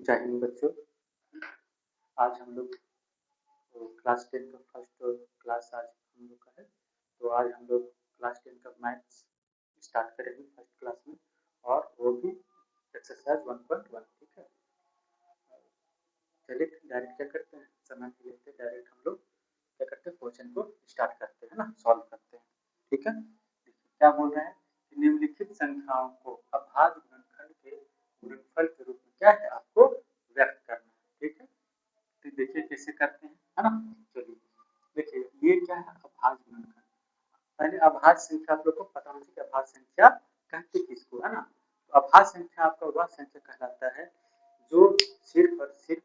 जय हिंद बच्चों। आज हम लोग क्लास 10 का फर्स्ट क्लास आज हम लोग का है। तो आज हम लोग क्लास 10 का मैथ्स स्टार्ट करेंगे फर्स्ट क्लास में, और वो भी एक्सरसाइज 1.1। ठीक है, चलिए डायरेक्ट क्या करते हैं, समय नहीं लेते, डायरेक्ट हम लोग क्या करते हैं, क्वेश्चन को स्टार्ट करते हैं ना, सॉल्व करते हैं। ठीक है, देखिए क्या बोल रहे हैं कि निम्नलिखित संख्याओं को अभाज्य गुणनखंड के गुणनफल के रूप में क्या है आपको व्यक्त करना है। ठीक है, तो देखिए कैसे करते हैं, है ना। चलिए देखिए, ये क्या है, अभाज्य गुणनखंड। पहले अभाज्य संख्या आप लोग को पता होना चाहिए कि अभाज्य संख्या कहते किसको, है ना। तो अभाज्य संख्या आपका वह संख्या कहलाता है जो सिर्फ और सिर्फ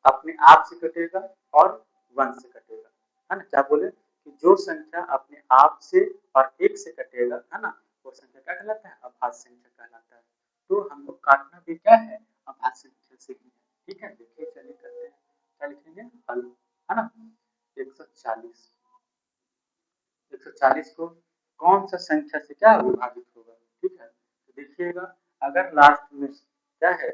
अपने आप से कटेगा और 1 से कटेगा, है ना। क्या बोले कि जो संख्या अपने आप से और 1 से कटेगा, है ना, वो संख्या क्या कहलाता है, अभाज्य संख्या कहलाता है। तो हम लोग काटना भी क्या है, अभाज्य संख्या से ही है। ठीक है, देखिए चलिए करते हैं, क्या लिखेंगे, हल, है ना। 140 140 को कौन सा संख्या से क्या विभाजित होगा। ठीक है, तो देखिएगा, अगर लास्ट में क्या है,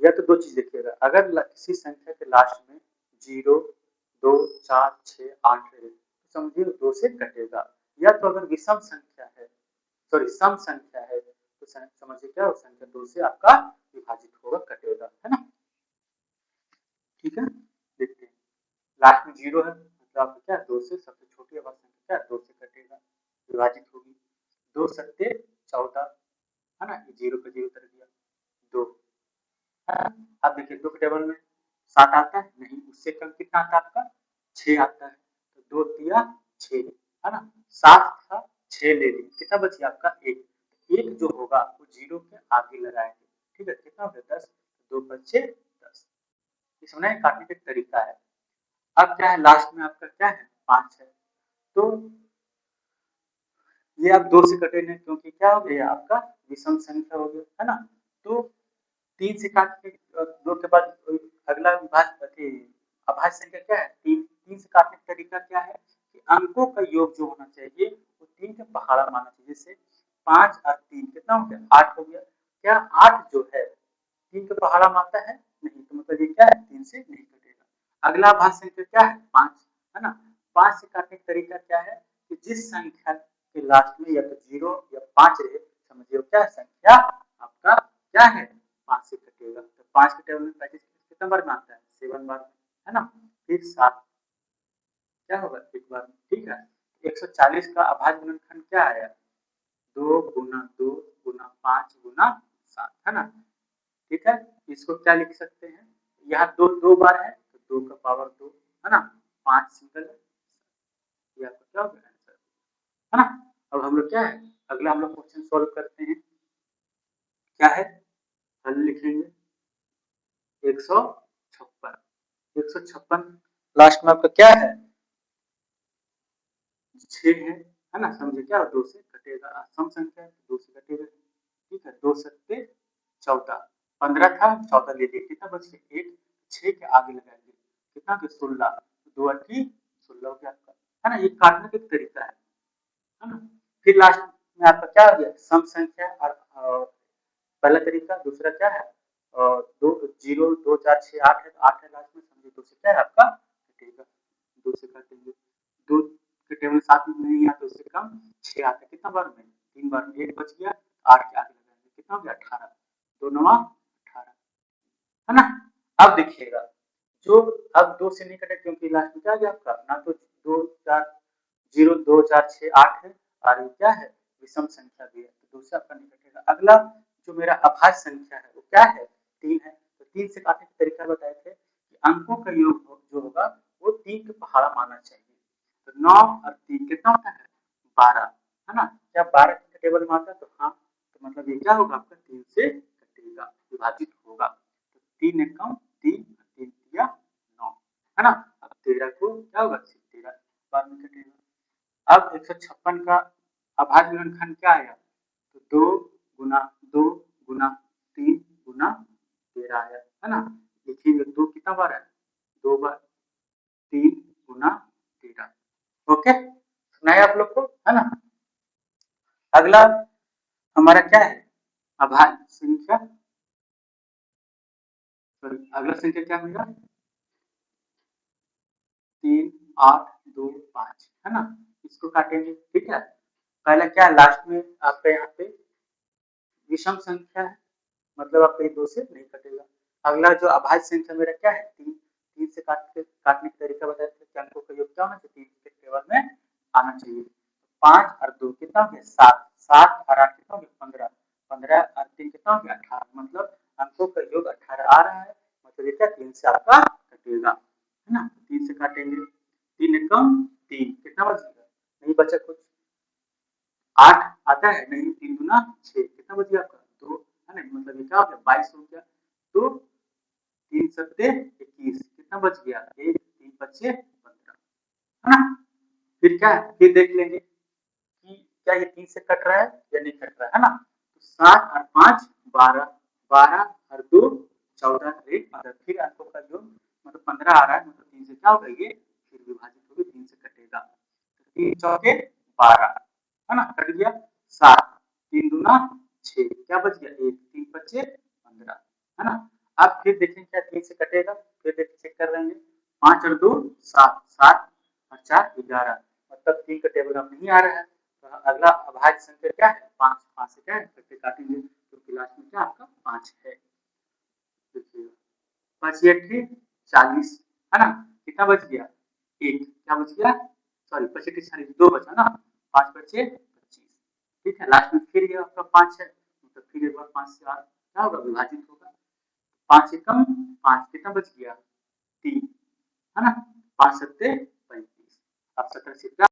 या तो दो चीज देखिएगा, अगर किसी संख्या के लास्ट में 0, 2, 4, 6, 8 है तो समझिए 2 से कटेगा। या तो अगर विषम संख्या है, सॉरी सम संख्या है, तो समझिए क्या, उस संख्या 2 से आपका विभाजित होगा, कटेगा, है ना। ठीक है, देखते हैं, लास्ट में 0 है मतलब आपका क्या, 2 से सबसे छोटी अभाज्य संख्या क्या, 2 से कटेगा, विभाजित होगी। 2 सत्ते 14, है ना, 0 का 0 उतर गया, 2। अब देखिए 2 के टेबल में 7 आता है नहीं, उससे कम कितना आता है आपका, 6 आता है। तो 2 दिया 6, है ना, 7 था 6 ले ली, कितना बची आपका 1। एक जो होगा वो 0 के आगे लगाएंगे। ठीक है, कितना हो गया 10, 2 बचे 10। इसमें काटने का तरीका है। अब क्या है, लास्ट में आपका क्या है, 5 है। तो ये आप 2 से कटे नहीं, क्योंकि क्या हो गया आपका विषम संख्या हो गया, है ना। तो 3 से काट के 2 के बाद अगला विभाज्य अभाज्य संख्या क्या है, 3। 3 से काटने का तरीका क्या है कि अंकों का योग जो होना चाहिए वो 3 का पहाड़ा मानना चाहिए। जैसे 5 और 3 कितना हो गया, 8 हो गया। क्या 8 जो है 3 का पहाड़ा मानता है नहीं, तो मतलब ये क्या है, 3 से नहीं कटेगा। अगला अभाज्य संख्या क्या है, 5, है ना। 5 से काटने का तरीका क्या है कि जिस संख्या के लास्ट में या तो 0 या 5 रहे, समझिए क्या संख्या आपका क्या है, 5 से कटेगा। तो 5 के टेबल में 25 कितना बार में आता है, 7 बार, है ना। फिर 7 क्या होगा, एक बार में। ठीक है, 140 का अभाज्य गुणनखंड क्या आया, 2 गुना 2 गुना 5 गुना 7, है ना। ठीक है, इसको क्या लिख सकते हैं, यहाँ 2 2 बार है तो 2 का पावर 2, है ना, 5 सिंगल है, ये आपका क्या होगा आंसर, है ना। अब हम लोग क्या है, अगला हम लोग क्वेश्चन सॉल्व करते हैं। क्या है, हल लिखेंगे 156। 156 लास्ट में आपका क्या है, 6 है ना, समझे क्या, 2 से कटेगा, सम संख्या है 2 से कटेगा। ठीक है, 2 सत्ते 14, 15 था 14 ले लिए, कितना बच गया 1, 6 के आगे लगाएंगे कितना, 16, 2 अठी 16 हो गया आपका, है ना। ये काटने का तरीका है ना। फिर लास्ट में आपका क्या आ गया, सम संख्या, और पहला तरीका, दूसरा क्या है, दो 0 2 4 6 8 है, तो 8 है लास्ट में, समझिए 2 से क्या है आपका कटेगा, 2 से काटेंगे। 2 के टेबल 7 में नहीं आता, उससे कम 6 आता है, कितना बार में, 3 बार में, 1 बच गया, 8 के आगे लगाएंगे, कितना हो गया 18, 2 9 18, है ना। अब देखिएगा, जो अब 2 से नहीं कटे क्योंकि लास्ट में क्या आ गया आपका, ना तो 2 4 0 2 4 6 8 है, और ये क्या है विषम संख्या भी है, तो 2 से आपका नहीं कटेगा। अगला जो मेरा अभाज्य संख्या है वो क्या है, 3 है। तो 3 से काटने का तरीका बताए थे कि अंकों का योग जो होगा वो 3 के पहाड़ा मानना चाहिए। तो 9 और 3 कितना होता है, 12, है ना। क्या 12 के टेबल में आता है, तो हाँ, तो मतलब ये क्या होगा आपका 3 से कटेगा, विभाजित होगा। तो 3 एकम 3, 3 दिया 9, है ना। अब 13 को क्या होगा, 13 बाद में कटेगा। अब 156 का अभाज्य गुणनखंड क्या आया, तो 2 गुना 2 गुना 3 गुना 13 आया, है ना। लिखिएगा 2 कितना बार है, 2 बार, 3 गुना 13। ओके, सुनाए आप लोग को, है ना। अगला हमारा क्या है, अभाज्य संख्या तो अगला संख्या क्या मिला 3 8 2 5 है ना, इसको काटेंगे। ठीक है, पहला क्या है लास्ट में आपका यहाँ पे विषम संख्या है, मतलब आपका ये 2 से नहीं कटेगा। अगला जो अभाज्य संख्या मेरा क्या है 3, 3 से काटने का तरीका बताए थे कि अंकों का योग क्या होना चाहिए 3 के टेबल में आना चाहिए। 5 और 2 कितना हो गया 7, 7 और 8 कितना हो गया 15, 15 और 3 कितना हो गया 18, मतलब अंकों का योग 18 आ रहा है, मतलब ये क्या 3 से आपका कटेगा, है ना। 3 से काटेंगे, 3 एकम 3 कितना बच गया, नहीं बचा कुछ। 8 आता है नहीं, 3 गुना 6 कितना बच गया आपका 2, है ना, मतलब ये क्या हो गया 22 हो गया। तो 3 सत्ते 21 कितना बच गया 1, 3 बचे 15, है ना। फिर क्या है, फिर देख लेंगे कि क्या ये 3 से कट रहा है या नहीं कट रहा है ना। तो 7 और 5 12, 12 और 2 14 और 1 15, फिर अंकों का जो मतलब 15 आ रहा है, मतलब 3 से क्या होगा ये फिर विभाजित होकर 3 से कटेगा। तो 3 चौके 12 है ना, कट गया 7, 3 दूना 6 क्या बच गया 1, 3 बचे 15, है ना। अब फिर देखें क्या 3 से कटेगा, फिर देख चेक कर लेंगे 5 और 2 7, 7 और 4 11, मतलब 3 का टेबल अब नहीं आ रहा है। तो अगला अभाज्य संख्या क्या है 5, 5 से क्या है करके काटेंगे, तो लास्ट में क्या आपका 5 है। देखिए 5 8 40 है ना, कितना बच गया 1, क्या बच गया सॉरी 5 8 40 2 बचा ना, 5 बचे 25। ठीक है, लास्ट में फिर ये आपका 5 है, मतलब फिर एक बार 5 से क्या होगा विभाजित होगा, 5 एकम 5 कितना बच गया 3, है ना, 5 सत्ते 35। अब 17 से क्या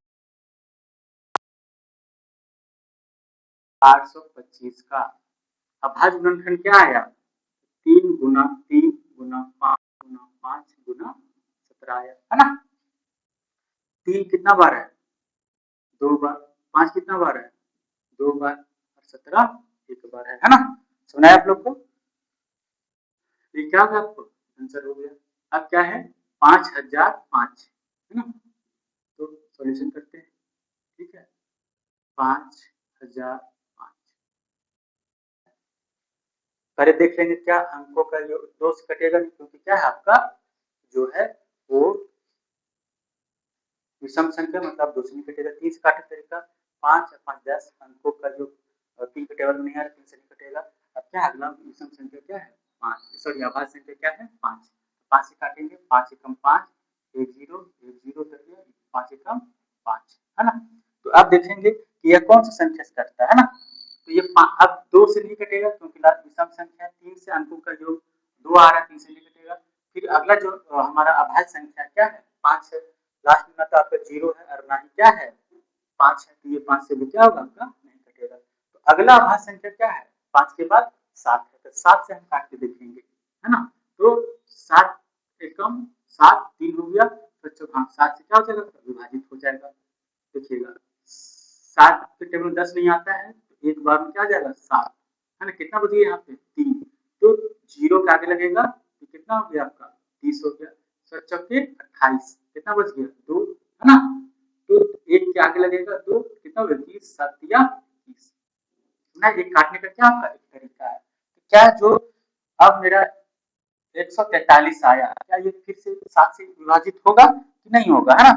825 का अभाज्य गुणनखंड क्या आया 3 गुना 3 गुना 5 गुना 5 गुना 17 आया, है ना। 3 कितना बार है 2 बार, 5 कितना बार है 2 बार और 17 एक बार है ना। सुना है आप लोग को, ये क्या होगा आपको आंसर हो गया। अब क्या है 5005 है ना, तो सॉल्यूशन करते हैं। ठीक है 5005 पहले देख लेंगे क्या अंकों का जो 2 से कटेगा नहीं, क्योंकि क्या है आपका जो है वो विषम संख्या, मतलब 2 से नहीं कटेगा। 3 से काटने तरीका 5 और 5 10 अंकों का जो 3 के टेबल में नहीं आ रहा 3 से नहीं कटेगा। अब क्या अगला विषम संख्या क्या है 5, सॉरी अभाज्य संख्या क्या है 5, 5 से काटेंगे 5 एकम 5 1 0 1 0 कर दिया 5 एकम 5, है ना। तो अब देखेंगे कि यह कौन सी संख्या से कटता है ना, तो ये अब 2 से नहीं कटेगा क्योंकि विषम संख्या 3 से अंकों का योग 2 आ रहा है 3 से नहीं कटेगा। फिर अगला जो हमारा अभाज्य संख्या क्या है 5 है, लास्ट में तो आपका 0 है और ना ही क्या है 5 है, तो ये 5 से भी क्या होगा आपका नहीं कटेगा। तो अगला अभाज्य संख्या क्या है 5 के बाद 7 है, तो 7 से हम काट के देखेंगे, है ना। तो 7 एकम 7 3 हो गया, तो हाँ 7 से क्या हो जाएगा विभाजित हो जाएगा। देखिएगा 7 के टेबल 10 नहीं आता है, तो एक बार में क्या आ जाएगा 7, है ना, कितना बच गया यहाँ पे 3, तो 0 के आगे लगेगा तो कितना हो गया आपका 30 हो गया, 7 चौके 28 कितना बच गया 2, है ना। तो 1 के आगे लगेगा 2 कितना हो गया 30 7 या 30 ना, ये काटने का क्या आपका एक तरीका है। तो क्या जो अब मेरा 143 आया, क्या ये फिर से 7 से विभाजित होगा कि नहीं होगा, है ना।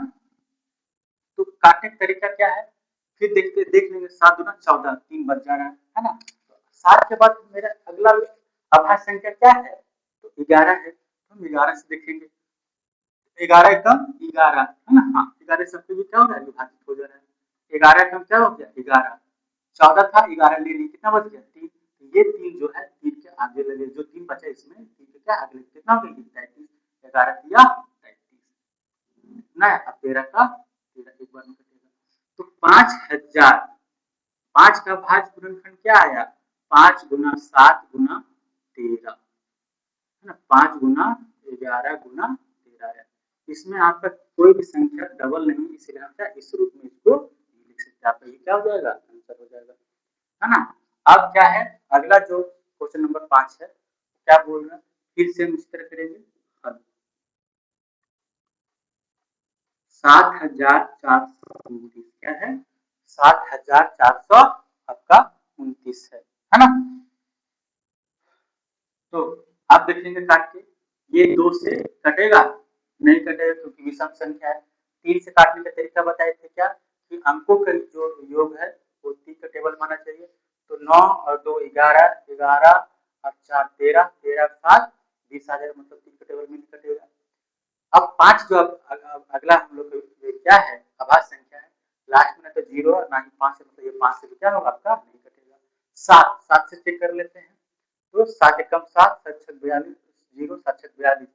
तो काटने का तरीका क्या है, फिर देखते देख लेंगे 7 दूना 14 3 बच जा रहा है ना। 7 के बाद मेरा अगला अभाज्य संख्या क्या है तो 11 है, तो हम 11 से देखेंगे 11 एकम 11 है ना, हाँ 11 सबके भी क्या हो रहा है विभाजित हो जा रहा है। 11 एकम क्या हो गया 11, 14 था 11 ले ली कितना बच गया 3, ये 3 जो है 3 के आगे लगे, जो 3 बचा इसमें 3 के क्या आगे लगे कितना हो गया 33, 11 दिया 33 ना, अब 13 का 13 एक बार में कटेगा। तो 5000 5 का भाज्य गुणनखंड क्या आया 5 गुना 7 गुना 13, है ना, 5 गुना 11 गुना 13 आया। इसमें आपका कोई भी संख्या डबल नहीं, इसलिए हम क्या इस रूप में इसको लिख सकते हैं, आपका ये क्या हो जाएगा आंसर हो जाएगा, है ना। अब क्या है अगला जो क्वेश्चन नंबर 5 है क्या बोल रहा है, फिर से हम इस तरह करेंगे हल 7429 क्या है 7429 आपका 29 है ना। तो आप देखेंगे काट के, ये 2 से कटेगा नहीं, कटेगा क्योंकि विषम संख्या है। 3 से काटने का तरीका बताए थे क्या, कि अंकों का जो योग है वो 3 का टेबल माना चाहिए। तो 9 और 2 11, 11 और 4 13, 13 7 20 आ जाएगा, मतलब 3 का टेबल में नहीं कटेगा। अब 5 जो अगला हम लोग क्या है, अभाज्य संख्या है, लास्ट में ना तो 0 ना ही 5 है, मतलब ये 5 से क्या होगा आपका, नहीं कटेगा। 7 7 से चेक कर लेते हैं, तो 7 एकम 7, 7 छक 42, 0 7 छक 42,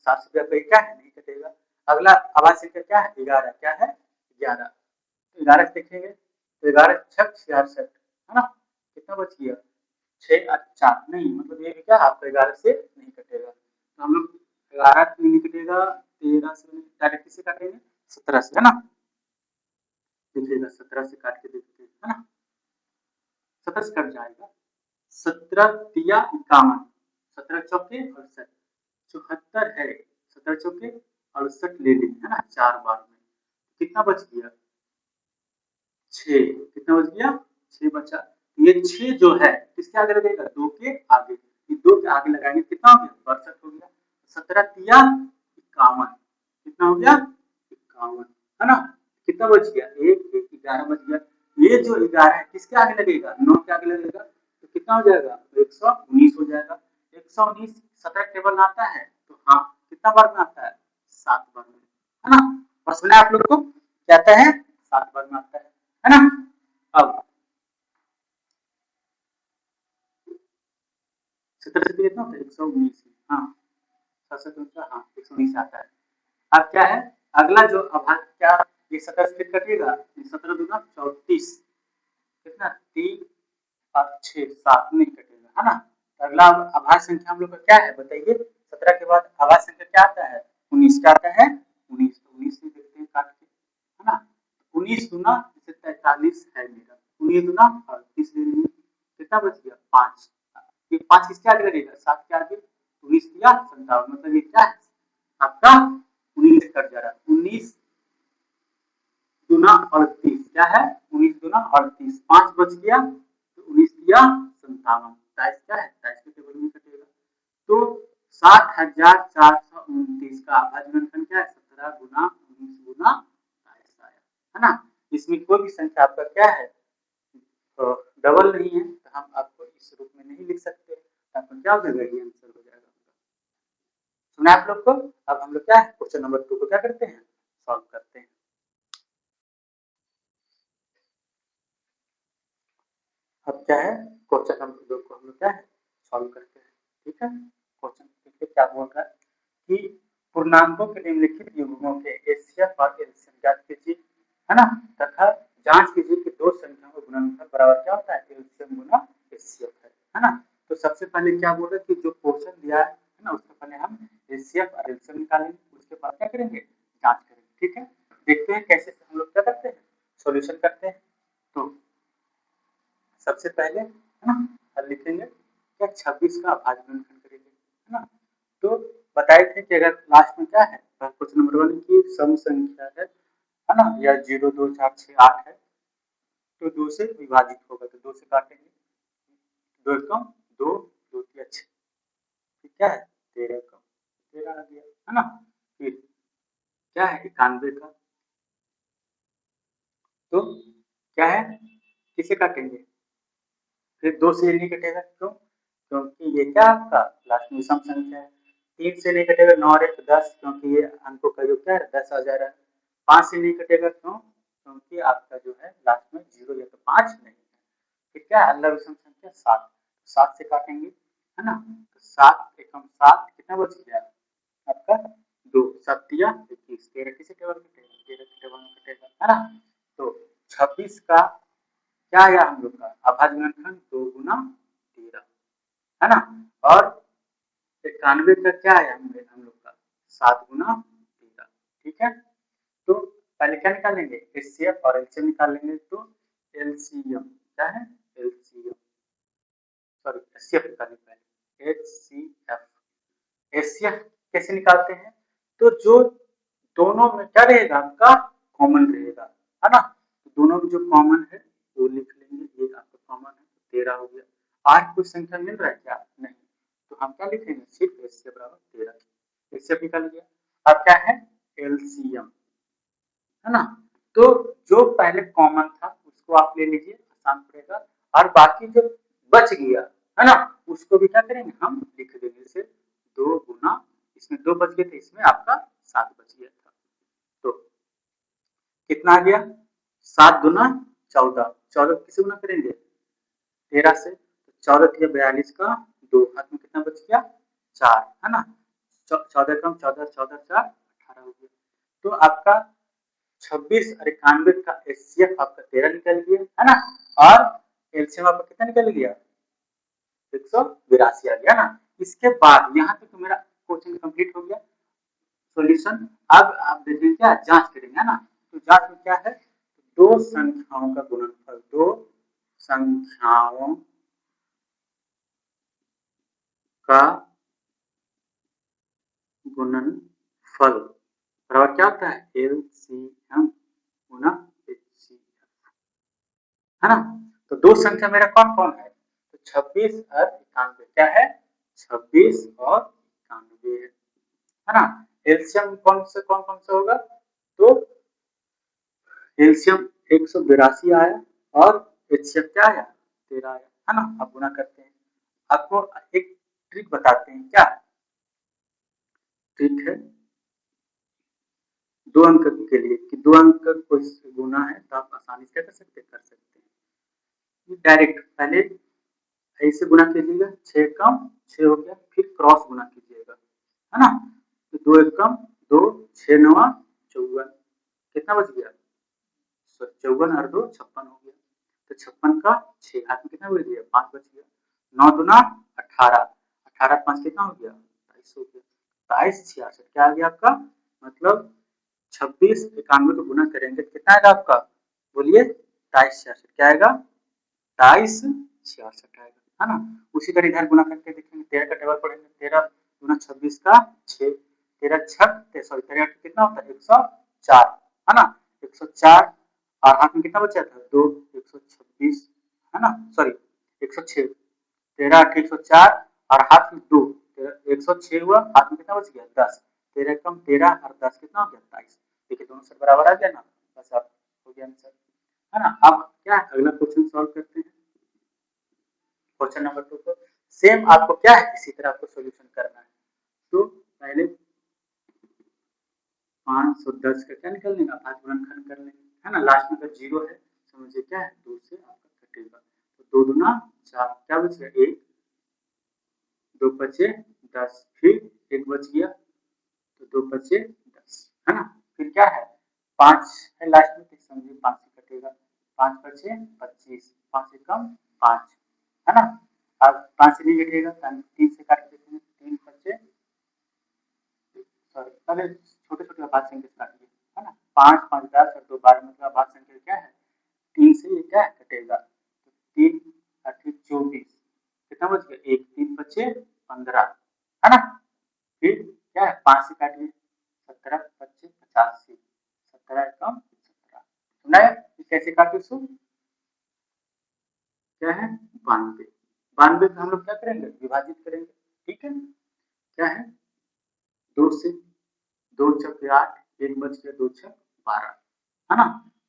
7 से आपका क्या है, नहीं कटेगा। अगला अभाज्य संख्या क्या है, 11, क्या है 11, तो 11 से देखेंगे तो 11 छक 66 है ना, कितना बच गया 6 और 4, नहीं मतलब ये क्या आपका 11 से नहीं कटेगा। तो हम लोग 11 से नहीं कटेगा, 13 से डायरेक्ट से काटेंगे, 17 से, है ना। देखिएगा 17 से काट के देखते हैं, है ना, 17 से कट जाएगा, 17 तिया 51, 17 चौके 68, 74 है, 17 चौके 68 ले लेंगे, है ना, 4 बार में कितना बच गया 6, कितना बच गया 6 बचा। ये 6 जो है किसके आगे लगेगा, 2 के आगे, ये 2 के आगे लगाएंगे, कितना हो गया 62 हो गया, 17 तिया 51, कितना हो गया 51, है ना, कितना बच गया 1 1 11 बच गया। ये जो 11 है किसके आगे लगेगा, 9 के आगे लगेगा, तो कितना हो जाएगा 119 हो जाएगा। 119 17 टेबल में आता है, तो हाँ कितना बार में आता है 7 बार में, है ना, बस मैंने आप लोग को क्या आता है 7 बार में आता है ना। अब 17 से कितना होता है 119, हाँ 7 हाँ 119 आता है। अब क्या है अगला जो अभाज्य, क्या ये 17 से कटेगा, 17 दूना 34, कितना 3 और 6 7 नहीं कटेगा, है ना। तो अगला अभाज्य संख्या हम लोग का क्या है बताइए, 17 के बाद अभाज्य संख्या क्या आता है 19, क्या आता है 19, तो 19 से देखते हैं काट के, है ना। 19 दूना जैसे 43 है मेरा, 19 दूना 38 ले लेंगे, कितना बच गया 5, ये 5 किसके आगे लगेगा 7 के आगे, 19 या 57, मतलब ये क्या है आपका 19 कट जा रहा है, 19 दूना 38, क्या है 19 दूना 38, 5 बच गया, तो 19 या 57, 27 क्या है 27 के टेबल में कटेगा। तो 60,429 का अभाज्य गुणनफल क्या है 17 गुना 19 गुना 27 आया, है ना। इसमें कोई भी संख्या आपका क्या है तो डबल नहीं है, तो हम आपको इस रूप में नहीं लिख सकते, आपको क्या हो जाएगा ये आंसर हो जाएगा। सुना आप लोग को। अब हम लोग क्या है क्वेश्चन नंबर 2 को क्या करते हैं सॉल्व करते हैं। अब क्या है क्वेश्चन नंबर 2 को हम लोग क्या है सॉल्व करते हैं, ठीक है। क्वेश्चन देखिए क्या बोल रहा है कि पूर्णांकों के निम्नलिखित युग्मों के एचसीएफ और एलसीएम ज्ञात कीजिए, है ना, तथा जांच कीजिए कि दो संख्याओं का गुणनफल बराबर क्या होता है एलसीएम गुना एचसीएफ है ना। तो सबसे पहले क्या बोल रहे हैं कि जो क्वेश्चन दिया है ना, उससे पहले हम एचसीएफ और एलसीएम निकालेंगे, उसके बाद क्या करेंगे जांच करेंगे, ठीक है। देखते हैं कैसे हम लोग क्या करते हैं सॉल्यूशन करते हैं। तो सबसे पहले है ना हल लिखेंगे, क्या 26 का अभाज्य गुणनफल करेंगे, है ना। तो बताए थे कि अगर लास्ट में क्या है क्वेश्चन नंबर 1 की सम संख्या है ना, या 0 2 4 6 8 है, तो 2 से विभाजित होगा, तो 2 से काटेंगे, 2 कम 2 2 3 6, क्या है 13 कम 13 आ गया, है ना। फिर क्या है 91 का, तो क्या है किसे काटेंगे, फिर 2 से नहीं कटेगा, क्यों, क्योंकि ये क्या आपका लास्ट में सम संख्या है। 3 से नहीं कटेगा 9 और 1 10, क्योंकि ये अंकों का योग क्या है 10 आ जा रहा है। 5 से नहीं कटेगा, क्यों, क्योंकि आपका जो है लास्ट में 0 या तो 5 नहीं है। फिर क्या है अगला विषम संख्या 7, 7 से काटेंगे, है ना। तो 7 एकम 7 कितना बच गया आपका 2 7 या 21, 13 किसी टेबल में कटेगा 13 के टेबल में कटेगा, है ना। तो 26 का क्या आया हम लोग का अभाज्य गुणनफल 2 गुना 13, है ना। और 91 का क्या आया हम लोग का 7 गुना 13, ठीक है। तो पहले क्या निकालेंगे एचसीएफ और एलसीएम निकाल लेंगे, तो एलसीएम क्या है एलसीएम, सॉरी एचसीएफ निकालेंगे पहले, एचसीएफ एचसीएफ कैसे निकालते हैं, तो जो दोनों में क्या रहेगा आपका कॉमन रहेगा, है ना। तो दोनों में जो कॉमन है वो लिख लेंगे, ये आपका कॉमन है 13 हो गया। 8 कोई संख्या मिल रहा है क्या नहीं, तो हम क्या लिखेंगे, सिर्फ एचसीएफ बराबर 13। एचसीएफ निकाल लिया। अब क्या है, एलसीएम, है ना। तो जो पहले कॉमन था उसको आप ले लीजिए, आसान पड़ेगा। और बाकी जो बच गया, है ना, उसको भी क्या करेंगे, हम लिख देंगे। जैसे 2 गुना, इसमें 2 बच गए थे, इसमें आपका 7 बच गया था। तो कितना आ गया, 7 दूना 14, 14 किसे गुना करेंगे, 13 से। 14 तिया 42 का 2, हाथ में कितना बच गया, 4, है ना। 14 कम 14, 14 4 18 हो गया। तो आपका 26 और 91 का एचसीएफ आपका 13 निकल गया, है ना। और एलसीएम आपका कितना निकल गया, 182 आ गया ना। इसके बाद यहाँ तक तो मेरा क्वेश्चन कंप्लीट हो गया, सॉल्यूशन। अब आप देखेंगे क्या, जांच करेंगे, है ना। तो जांच में क्या है, दो संख्याओं का गुणनफल, दो संख्याओं का गुणनफल बराबर क्या होता है, एलसीएम गुना एचसीएफ, है ना। तो दो संख्या मेरा कौन कौन है, तो 26 और 91, क्या है, 26 और 91 है ना। एलसीएम कौन कौन सा होगा, तो एलसीएम 182 आया और एचसीएफ क्या आया, 13 आया, है ना। अब गुना करते हैं, आपको एक ट्रिक बताते हैं, क्या ट्रिक है, 2 अंक के लिए कि 2 अंक कोई गुना है तो आप आसानी से कर सकते हैं। डायरेक्ट पहले ऐसे गुना कीजिएगा, 6 कम 6 हो गया, फिर क्रॉस गुना कीजिएगा, है ना। तो 2 एक कम 2, 6 9 54, कितना बच गया, 54 और 2 56 हो गया। तो 56 का 6 हाथ में कितना बच गया, 5 बच गया। 9 दूना 18, 18 5 कितना हो गया, 22 हो गया। 22 66 क्या आ गया आपका, मतलब 26 91 को गुना करेंगे कितना आएगा आपका, बोलिए 22 66 क्या आएगा, 22 66 आएगा, है ना। उसी तरह इधर गुना करके देखेंगे, 13 का टेबल पढ़ेंगे, 13 गुना 26 का 6, 13 छक सॉरी 13 कितना होता है, 104, है ना। 104 और हाथ में कितना बचा था, 2, 126, है ना, सॉरी 106, 13 8 104 और हाथ में 2, 106 हुआ, हाथ में कितना बच गया, 10, 13 कम 13 और 10 कितना हो गया, 22। देखिए दोनों से बराबर आ गया ना, बस आप हो गया आंसर, है ना। अब क्या है, अगला क्वेश्चन सॉल्व करते हैं। क्वेश्चन नंबर 2 को सेम आपको क्या है, इसी तरह आपको सॉल्यूशन करना है। तो पहले 510 का क्या निकल लेगा, 5 गुणनखंड कर लेंगे, है ना। लास्ट में अगर 0 है समझिए क्या है, 2 से आपका कटेगा। तो 2 दूना 4, क्या बच गया, 1, 2 बचे 10, फिर 1 बच गया, तो 2 बचे 10, है ना। फिर क्या है, 5 है लास्ट में, तो समझिए 5 से कटेगा, 5 बचे 25, 5 से कम 5, है ना। अब 5 से नहीं कटेगा, 3 से काट देते हैं, 3 बचे, सॉरी पहले छोटे छोटे अभाज्य संख्या से काटिए, है ना। 5 5 10 और 2 12, मतलब अभाज्य संख्या क्या है, 3 से ये क्या है कटेगा, तो 3 8 24, कितना बच गया, 1 3 बचे 15, है ना। फिर क्या है, 5 से काटिए, 17 25 85, 17 कम 17, सुना है कैसे काटे, सो क्या है, 92, 92 को हम लोग क्या करेंगे, विभाजित करेंगे, ठीक है। क्या है, 2 से, 2 छक 8, 1 बच गया, 2 छक 12, है ना।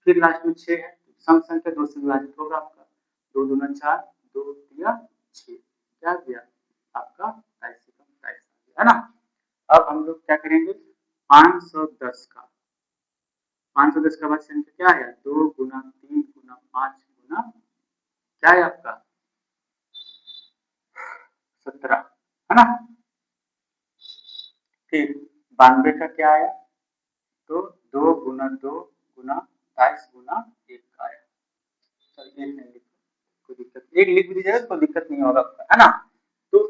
फिर लास्ट में 6 है, सम संख्या 2 से विभाजित होगा आपका, 2 दूना 4, 2 दिया 6, क्या गया आपका 22 से कम 22 आ गया, है ना। अब हम लोग क्या करेंगे, 510 का, 510 का भाज्य संख्या क्या है, 2 गुना 3 गुना 5 गुना क्या है आपका 17, है ना। फिर 92 का क्या आया, तो 2 गुना 2 गुना 22 गुना 1 का आया, सॉरी 1 नहीं लिखा, कोई दिक्कत, 1 लिख भी दीजिएगा कोई दिक्कत नहीं होगा आपका, है ना। तो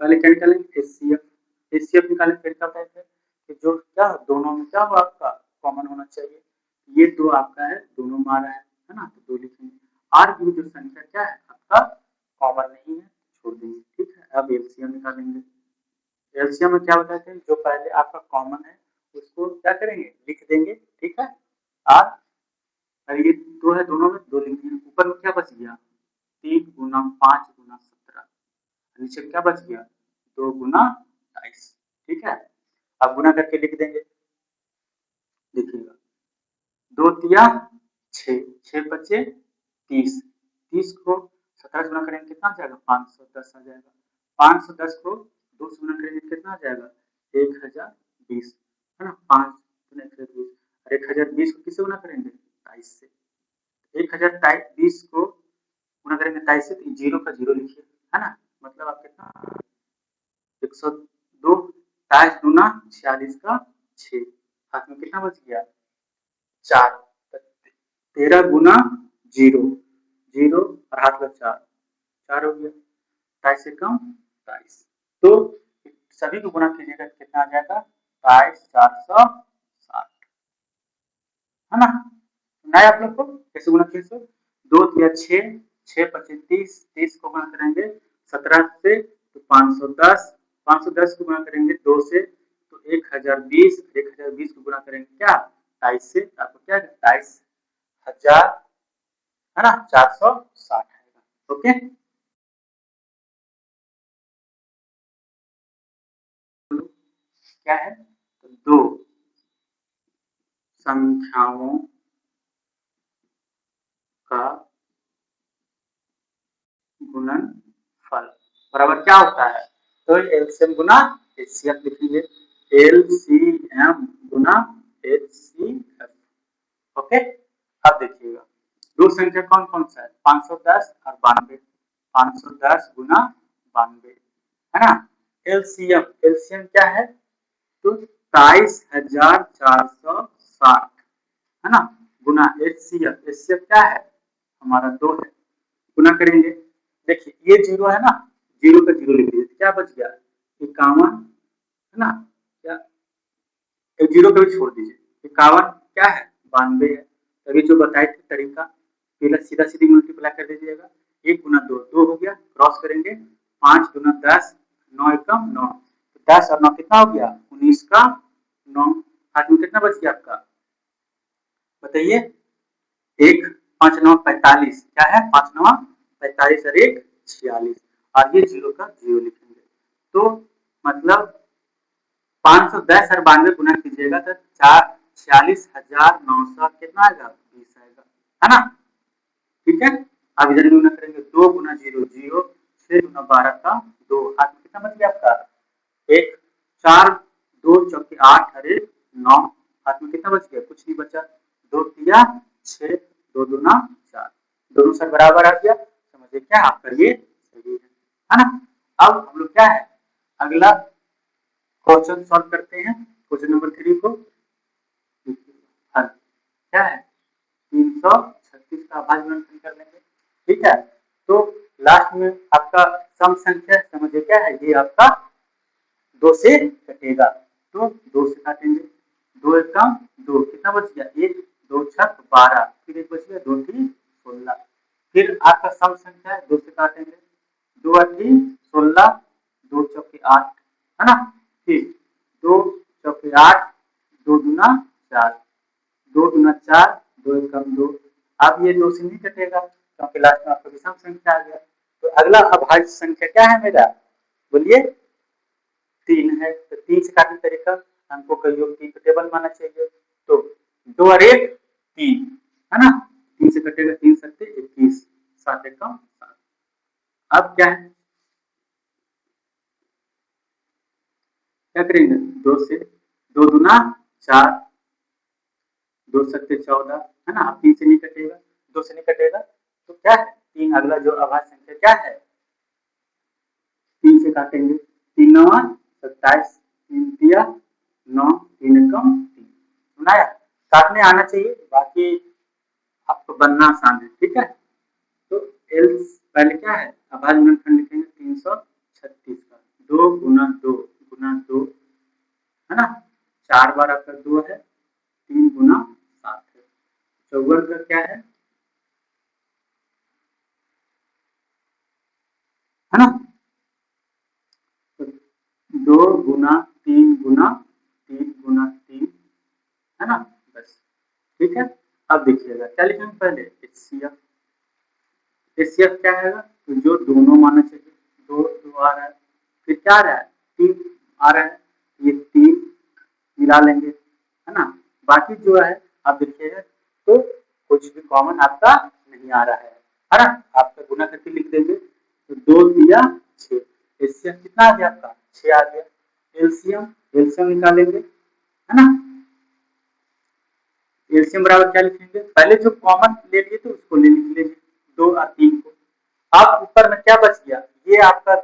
पहले क्या निकालेंगे, एचसीएफ, एचसीएफ निकालेंगे, फिर क्या कहते हैं कि जो क्या दोनों में क्या हो आपका कॉमन होना चाहिए, ये 2 आपका है, दोनों मारा है ना, तो 2 लिखेंगे। आर की जो संख्या क्या है आपका कॉमन नहीं है, छोड़ देंगे, ठीक है। अब एलसीएम निकालेंगे, एलसीएम में क्या बताते हैं, जो पहले आपका कॉमन है उसको क्या करेंगे, लिख देंगे, ठीक है। और ये 2 है, दोनों में 2 लिख दिए, ऊपर में क्या बच गया, 3 गुना 5 गुना 17, नीचे क्या बच गया, 2 गुना 22, ठीक है। अब गुना करके लिख देंगे, देखिएगा 2 तिया 6, 6 बचे 30, 30 को 17 से गुना करेंगे कितना आ जाएगा 510 आ जाएगा, 510 को 2 से गुना करेंगे कितना आ जाएगा 1020, है ना, 5 गुना 1020, और 1020 को किससे गुना करेंगे 22 से, 1020 को गुना करेंगे 22 से, तो जीरो का जीरो लिखिए, है ना, मतलब आप कितना 102, 22 गुना 46 का 6, हाथ में कितना बच गया 4, 13 गुना जीरो, जीरो और हाथ में 4, 4 हो गया, 22 से कम 22, तो सभी को गुना कीजिएगा कितना आ जाएगा 22,460, है ना, सुनाया आप लोग को कैसे गुना किए, 2 या 6, 6 25 30, 30 को गुना करेंगे 17 से तो 510, 510 को गुना करेंगे 2 से तो 1020, 1020 को गुना करेंगे क्या 22 से, आपको क्या 22,000, है ना, 460 आएगा, ओके। क्या है, तो दो संख्याओं का गुणनफल बराबर क्या होता है, तो एलसीएम गुना एचसीएफ लिखेंगे, एलसीएम गुना एचसीएफ, ओके। अब देखिएगा दो संख्या कौन कौन सा है 510 और 92, 510 गुना 92, है ना, एलसीएम, एलसीएम क्या है तो 22,460, है ना, गुना एचसीएफ, एचसीएफ क्या है हमारा 2 है, गुना करेंगे, देखिए ये जीरो है ना, जीरो का जीरो लिख लीजिए, क्या बच गया 51, है ना, क्या एक जीरो को भी छोड़ दीजिए, 51 क्या है 92 है, तभी जो बताए थे तरीका, पहले सीधा सीधी मल्टीप्लाई कर दीजिएगा, 1 गुना 2 2 हो गया, क्रॉस करेंगे 5 गुना 10, 9 एकम 9, 10 और 9 कितना हो गया 19 का 9, हाथ में कितना बच गया आपका बताइए, 1 5 9 45, क्या है 5 9 45 और 1 46, और ये जीरो का जीरो लिखेंगे, तो मतलब 510 और 92 गुना कीजिएगा तो 46,900 कितना आएगा 20 आएगा, है ना, ठीक है। अब इधर गुना करेंगे 2 गुना 0 0, 6 गुना 12 का 2, हाथ में कितना बच गया आपका 1, 4 2 चौके 8 और 1 9, हाथ में कितना बच गया कुछ नहीं बचा, 2 तिया 6, 2 दूना 4, दोनों सर बराबर आ गया, समझिए क्या आपका ये सही है ना। अब हम लोग क्या है अगला क्वेश्चन सॉल्व करते हैं, क्वेश्चन नंबर 3 को हल क्या है 336 का अभाज्य गुणनफल कर लेंगे, ठीक है, तो लास्ट में आपका सम संख्या समझिए क्या है, ये आपका 2 से कटेगा, तो 2 से काटेंगे, 2 एकम 2 कितना बच गया 1, 2 छक 12, फिर एक बच गया 2 3 16, फिर आपका सम संख्या है 2 से काटेंगे, 2 8 16, 2 चौके 8, है ना, फिर 2 चौके 8, 2 दूना 4, 2 दूना 4, 2 एकम 2, अब ये 2 से नहीं कटेगा क्योंकि लास्ट में आपका विषम संख्या आ गया, तो अगला अभाज्य संख्या क्या है मेरा बोलिए 3 है, तो 3 से काटने तरीका अंकों का योग 3 टेबल माना चाहिए, तो 2 और 1 3, है ना, 3 से कटेगा 3 सत्ते 21, 7 एकम 7, अब क्या है क्या करेंगे 2 से 2 दूना 4, 2 सत्ते 14, है ना, अब 3 से नहीं कटेगा, 2 से नहीं कटेगा तो क्या है 3, अगला जो अभाज्य संख्या क्या है 3 से काटेंगे, 3 9 27, 3 तिया 9, 3 एकम 3, सुनाया काटने आना चाहिए, बाकी आपको बनना आसान है, ठीक है, तो एल पहले क्या है अभाज्य गुणनफल लिखेंगे 336 का 2 गुना 2 गुना 2, है ना, 4 बार आपका 2 है, 3 गुना 7 है, 54 का क्या है ना, तो 2 गुना 3 गुना 3 गुना 3, है ना, बस ठीक है। अब देखिएगा क्या लिखेंगे पहले एचसीएफ, एचसीएफ क्या है तो जो दोनों माना चाहिए, 2 2 आ रहा है, फिर क्या आ रहा है, 3 आ रहा है, ये 3 मिला लेंगे, है ना। बाकी जो है आप देखिएगा तो कुछ भी कॉमन आपका नहीं आ रहा है ना। आपका गुना करके लिख देंगे तो 2 दिया 6, एलसीएम कितना आ गया आपका 6 आ गया। एलसीएम एलसीएम निकालेंगे, है ना। एलसीएम बराबर क्या लिखेंगे, पहले जो कॉमन ले लिए थे उसको ले लिख लीजिए 2 और 3 को। अब ऊपर में क्या बच गया, ये आपका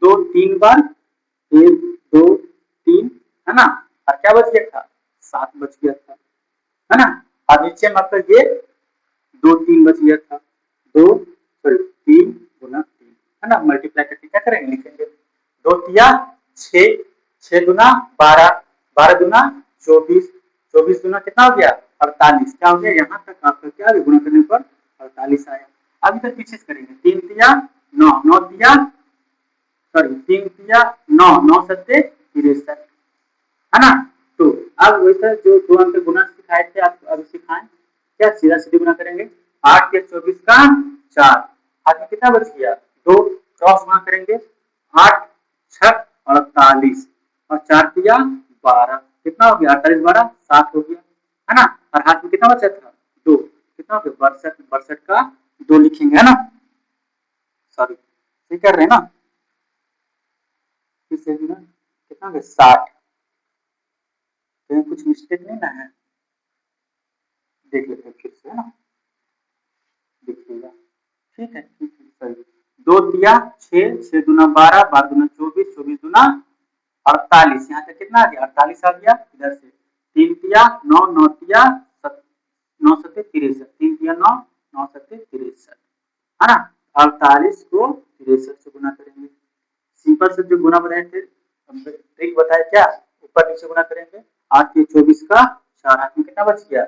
2 3 बार 1 2 3, है ना। और क्या बच गया था, 7 बच गया था, है ना। अब नीचे में आपका ये 2 3 बच गया था, 2 सॉरी 3 गुना 3, है ना। मल्टीप्लाई करके क्या करेंगे, लिखेंगे 2 तिया 6, 6 दुना 12, 12 दुना 24, 24 दुना कितना हो गया 48, क्या हो गया यहाँ तक आपका क्या गुना करने पर 48 आया। अब इधर पीछे से करेंगे 3 तिया 9, 9 तिया सॉरी 3 तिया 9, 9 सत्ते 63, है ना। तो अब वैसे जो 2 अंक गुना सिखाए थे आप अभी सिखाएं, क्या सीधा सीधी गुना करेंगे, 8 के 24 का 4, हाथ में कितना बच गया 2, क्रॉस गुना करेंगे 8 6 48 और 4 दिया 12, कितना हो गया 48 12 7 हो गया, है ना। और हाथ में कितना बचा था 2, कितना हो गया 62, 62 का 2 लिखेंगे, है ना। सॉरी ठीक कर रहे हैं ना, फिर से कितना हो गया 60, कहीं कुछ मिस्टेक नहीं ना है, देख लेते हैं फिर से, है ना, देखिएगा ठीक है सही। 2 दिया 6, 6 दुना 12, 12 दुना 24, 24 दुना 48, यहाँ से कितना आ गया 48 आ गया। इधर से 3 दिया 9, 9 दिया 9 सत्ते 63, 3 दिया 9, 9 सत्ते 63, है ना। 48 को 63 से गुना करेंगे, सिंपल से जो गुना बनाए थे ट्रिक बताया क्या, ऊपर नीचे गुना करेंगे, 8 के 24 का 4, हाथ में कितना बच गया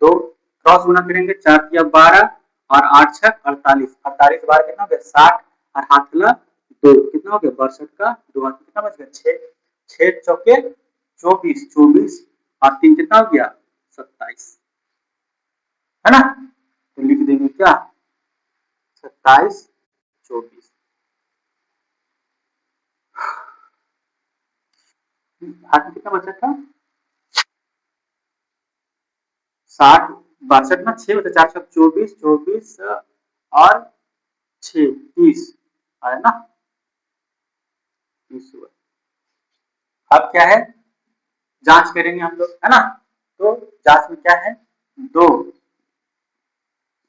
2, क्रॉस गुना करेंगे 4 दिया 12 और 8 6 48, 48 बार कितना हो गया 60 और हाथ ला 2, कितना हो गया 62 का 2, हाथ में कितना बच गया 6, 6 चौके 24, 24 और 3 कितना हो गया 27, है ना। तो लिख देंगे क्या 27 24, हाथ में कितना बचा था 60 62 ना 6 बचा 4 24 24 और 6 30 है ना, 30 हुआ। अब क्या है जांच करेंगे हम लोग, है ना। तो जांच में क्या है, दो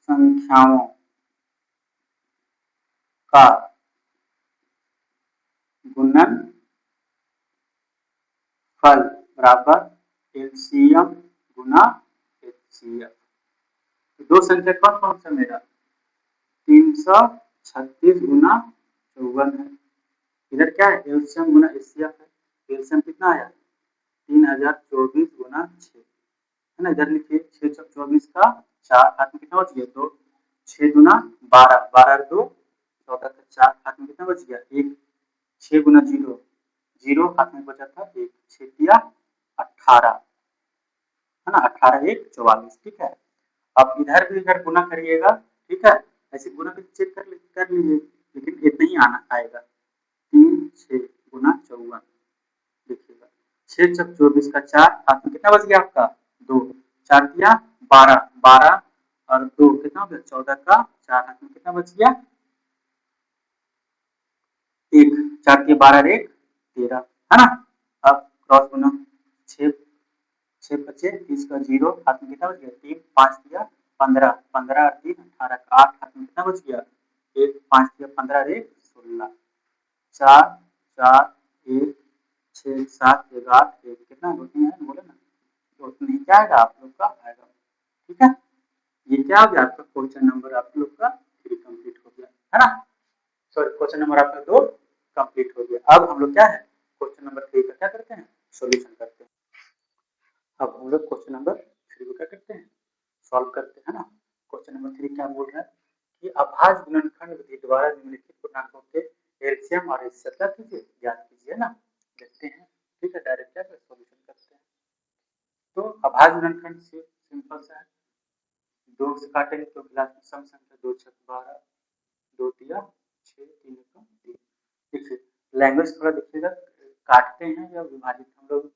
संख्याओं का गुणन फल बराबर एलसीएम गुना एचसीएफ। दो संख्या कौन कौन सा मेरा 336 गुना 54 है, इधर क्या है एलसीएम गुना एचसीएफ है, एलसीएम कितना आया 3024 गुना 6, है ना। इधर लिखिए 6 चौक 24 का 4, हाथ में कितना बच गया 2, 6 गुना 12, 12 2 14 का 4, हाथ में कितना बच गया 1, 6 गुना 0 0, हाथ में बचा था 1, 6 दिया 18, है ना, 18 1 44, ठीक है। अब इधर भी इधर गुना करिएगा, ठीक है, ऐसे गुना भी चेक कर लीजिए, लेकिन इतना ही आना आएगा 3 6 गुना 54, देखिएगा 6 चौक 24 का 4, हाथ में कितना बच गया आपका 2, 4 दिया 12, 12 और 2 कितना हो गया 14 का 4, हाथ में कितना बच गया 1, 4 के 12 1 13, है ना। अब क्रॉस गुना 6 6 बचे 30 का 0, हाथ में कितना बच गया 3, 5 दिया 15, 15 और 3 18 का 8, हाथ में कितना बच गया 1, 5 दिया 15 1 16, 4 4 1 6 7 1 8 1, कितना होती है बोले ना, तो उतना ही क्या आएगा आप लोग का आएगा, ठीक है। ये क्या हो गया आपका क्वेश्चन नंबर आप लोग का 3 कंप्लीट हो गया, है ना। सॉरी क्वेश्चन नंबर आपका 2 कंप्लीट हो गया। अब हम लोग क्या है क्वेश्चन नंबर 3 का क्या करते हैं सॉल्यूशन करते हैं। अब हम लोग क्वेश्चन नंबर 3 को क्या करते हैं सॉल्व करते हैं ना। क्वेश्चन नंबर 3 क्या बोल रहा है कि अभाज्य गुणनखंड विधि द्वारा निम्नलिखित पूर्णांकों के एलसीएम और एचसीएफ क्या कीजिए ज्ञात कीजिए ना। देखते हैं, ठीक है, डायरेक्ट क्या सॉल्यूशन करते हैं। तो अभाज्य गुणनखंड से सिंपल सा है, 2 से काटेंगे तो क्लास में सम संख्या 2 6 12, 2 दिया 6 3 का 3, देखिए लैंग्वेज थोड़ा देखिएगा, काटते हैं या विभाजित, हम लोग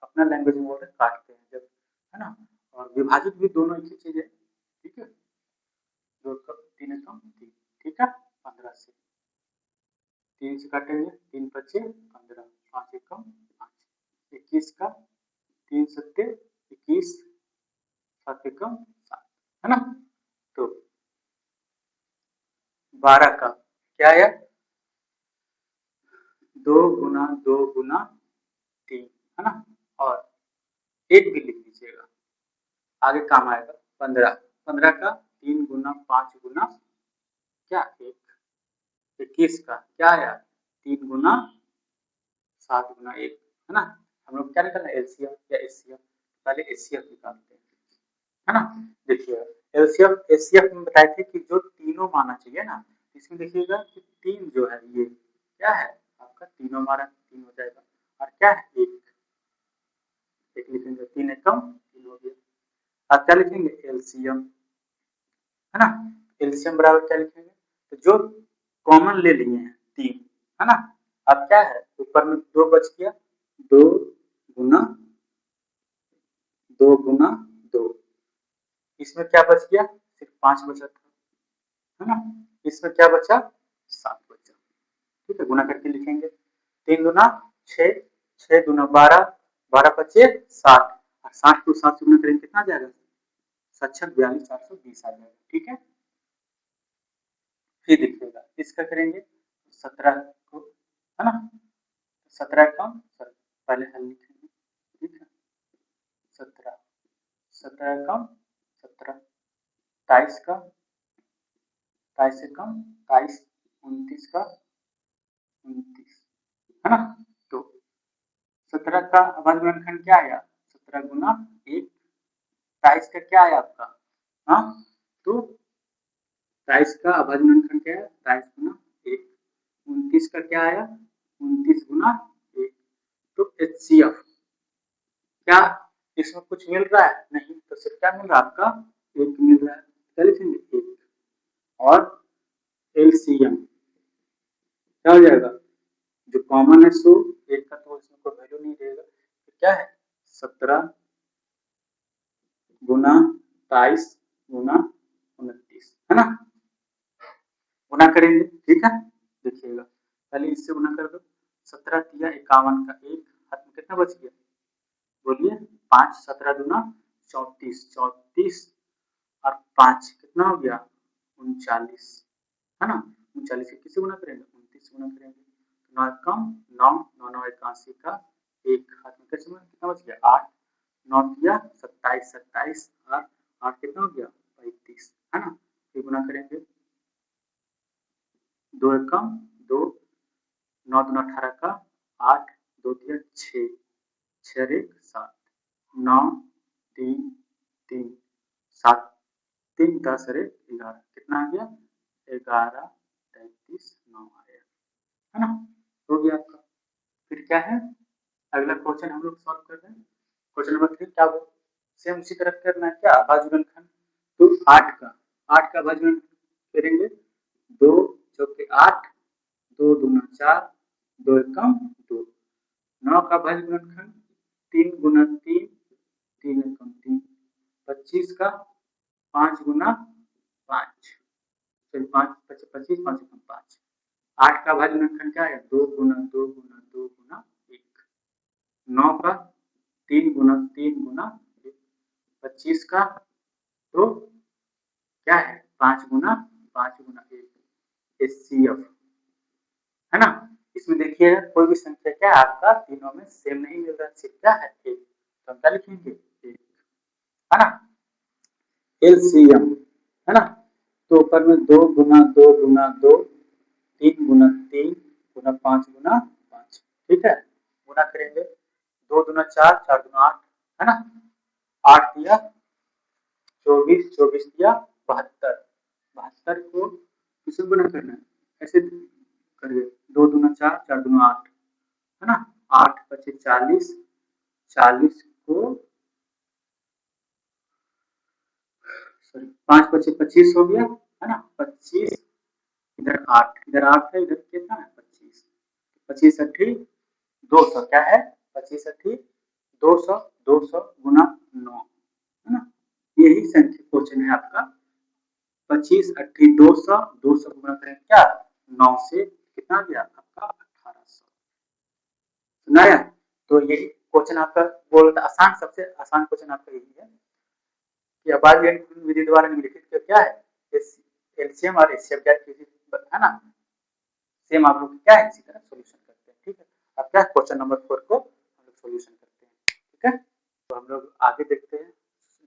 अपना लैंग्वेज में बोल रहे काटते हैं जब, है ना, और विभाजित भी दोनों एक ही चीज है, ठीक है। दो तीन कम तीन, ठीक है, 15 से 3 से काटेंगे, 3 बचे 15, 5 एकम 5, 21 का 3 सत्ते 21, 7 एकम 7, है ना। तो 12 का क्या आया, 2 गुना 2 गुना 3, है ना, और एक भी लिख लीजिएगा, आगे काम आएगा। 15, 15 का 3 गुना 5 गुना क्या 1, 21 का क्या आया 3 गुना 7 गुना 1, है ना। हम लोग क्या निकालना है, एलसीएम या एचसीएफ, पहले एचसीएफ निकालते हैं, है ना। देखिए एलसीएफ एचसीएफ में बताए थे कि जो तीनों माना चाहिए ना, इसमें देखिएगा कि 3 जो है ये क्या है आपका, तीनों माना 3 हो जाएगा, और क्या है 1 लिखेंगे, 3 एकम 3 हो गया। अब क्या लिखेंगे एलसीएम, है ना, एलसीएम बराबर क्या लिखेंगे, तो जो कॉमन ले लिए हैं 3, है ना। अब क्या है ऊपर में 2 बच गया, 2 गुना 2 गुना 2, इसमें क्या बच गया सिर्फ 5 बचा था, है ना, इसमें क्या बचा 7 बचा, ठीक है, गुना करके लिखेंगे, 3 गुना 6, 6 गुना 12, 12 पचे 60, और 60 को 7 से गुना करेंगे कितना आ जाएगा, 7 42 420 आ जाएगा, ठीक है। फिर देखिएगा इसका करेंगे 17 को, है ना, 17 का पहले हल लिखेंगे, ठीक है, 17 17 का 17, 23 का 23 से कम 23, 29 का 29, है ना। तो 17 का अभाज्य गुणनखंड क्या आया, 17 गुना 1, 23 का क्या आया आपका, हाँ, तो 23 का अभाज्य गुणनखंड क्या है, 23 गुना 1, 29 का क्या आया 29 गुना 1, तो एचसीएफ क्या इसमें कुछ मिल रहा है, नहीं, तो सिर्फ क्या मिल रहा है आपका 1 मिल रहा है, क्या लिखेंगे 1, और एलसीएम क्या हो जाएगा, जो कॉमन है सो 1 का तो इसमें कोई वैल्यू नहीं रहेगा, तो क्या है 17 गुना 23 गुना 29, है ना, गुना करेंगे, ठीक है। देखिएगा पहले इससे गुना कर दो, 17 तिया 51 का 1, हाथ में कितना बच गया, बोलिए 5, 17 दूना 34, 34 और 5 कितना हो गया 39, है ना, 39 किससे गुना करेंगे 29 गुना करेंगे, 9 कम 9, 9 9 81 का 1, हाथ में कैसे कितना बच गया 8, 9 किया 27, 27 और 8 कितना हो गया 35, है ना, फिर गुना करेंगे 2 कम 2, 9 दूना 18 का 8, 2 दिया 6, 6 1 7, 9 3 3 7, 3 10 अरे 11, कितना आ गया 11 33 9 आया, है ना, हो गया आपका। फिर क्या है अगला क्वेश्चन हम लोग सॉल्व कर रहे हैं, क्वेश्चन नंबर 3 क्या हो, सेम उसी तरह करना है, क्या अभाज्य गुणनखंड, तो 8 का अभाज्य गुणनखंड करेंगे, 2 चौके 8, 2 दूना 4, 2 एकम 2, 9 का अभाज्य गुणनखंड 3 गुना 3, 3 एकम 3, 25 का 5 गुना 5, फिर 5 25 5 एकम 5, 8 का अभाज्य गुणनखंड क्या है 2 गुना 2 गुना 2 गुना 1, 9 का 3 गुना 3 गुना 1, 25 का तो क्या है 5 गुना 1, एचसीएफ, है ना। इसमें देखिए कोई भी संख्या क्या है आपका तीनों में सेम नहीं मिल रहा, सिर्फ क्या है एक, तो हम क्या लिखेंगे एक, है ना, एलसीएम, है ना। तो ऊपर में 2 गुना 2 गुना 2, 3 गुना 3 गुना 5 गुना 5, ठीक है, गुना करेंगे 2 दूना 4, 4 दूना 8, है ना, 8 दिया 24, 24 दिया 72, 72 को किसे गुना करना है, ऐसे करिए 2 दूना 4, 4 दूना 8, है ना, 8 बचे 40, 40 को सॉरी 5 बचे 25 हो गया, है ना, 25 इधर 8 है, इधर कितना है 25, 25 अट्ठी 200 क्या है 25 अट्ठी 200 200 गुना 9 है ना, यही संख्या क्वेश्चन है आपका 25 अट्ठी 200 200 गुना करें क्या 9 से कितना गया आपका 1800 सुनाया। तो यही क्वेश्चन आपका बोल रहा आसान सबसे आसान क्वेश्चन आपका यही है कि अबादी विधि द्वारा निम्नलिखित क्या है एलसीएम और एचसीएफ है ना, सेम आप लोग क्या है इसी तरह सॉल्यूशन करते हैं। ठीक है, अब क्या क्वेश्चन नंबर 4 को हम लोग सॉल्यूशन करते हैं। ठीक है, तो हम लोग आगे देखते हैं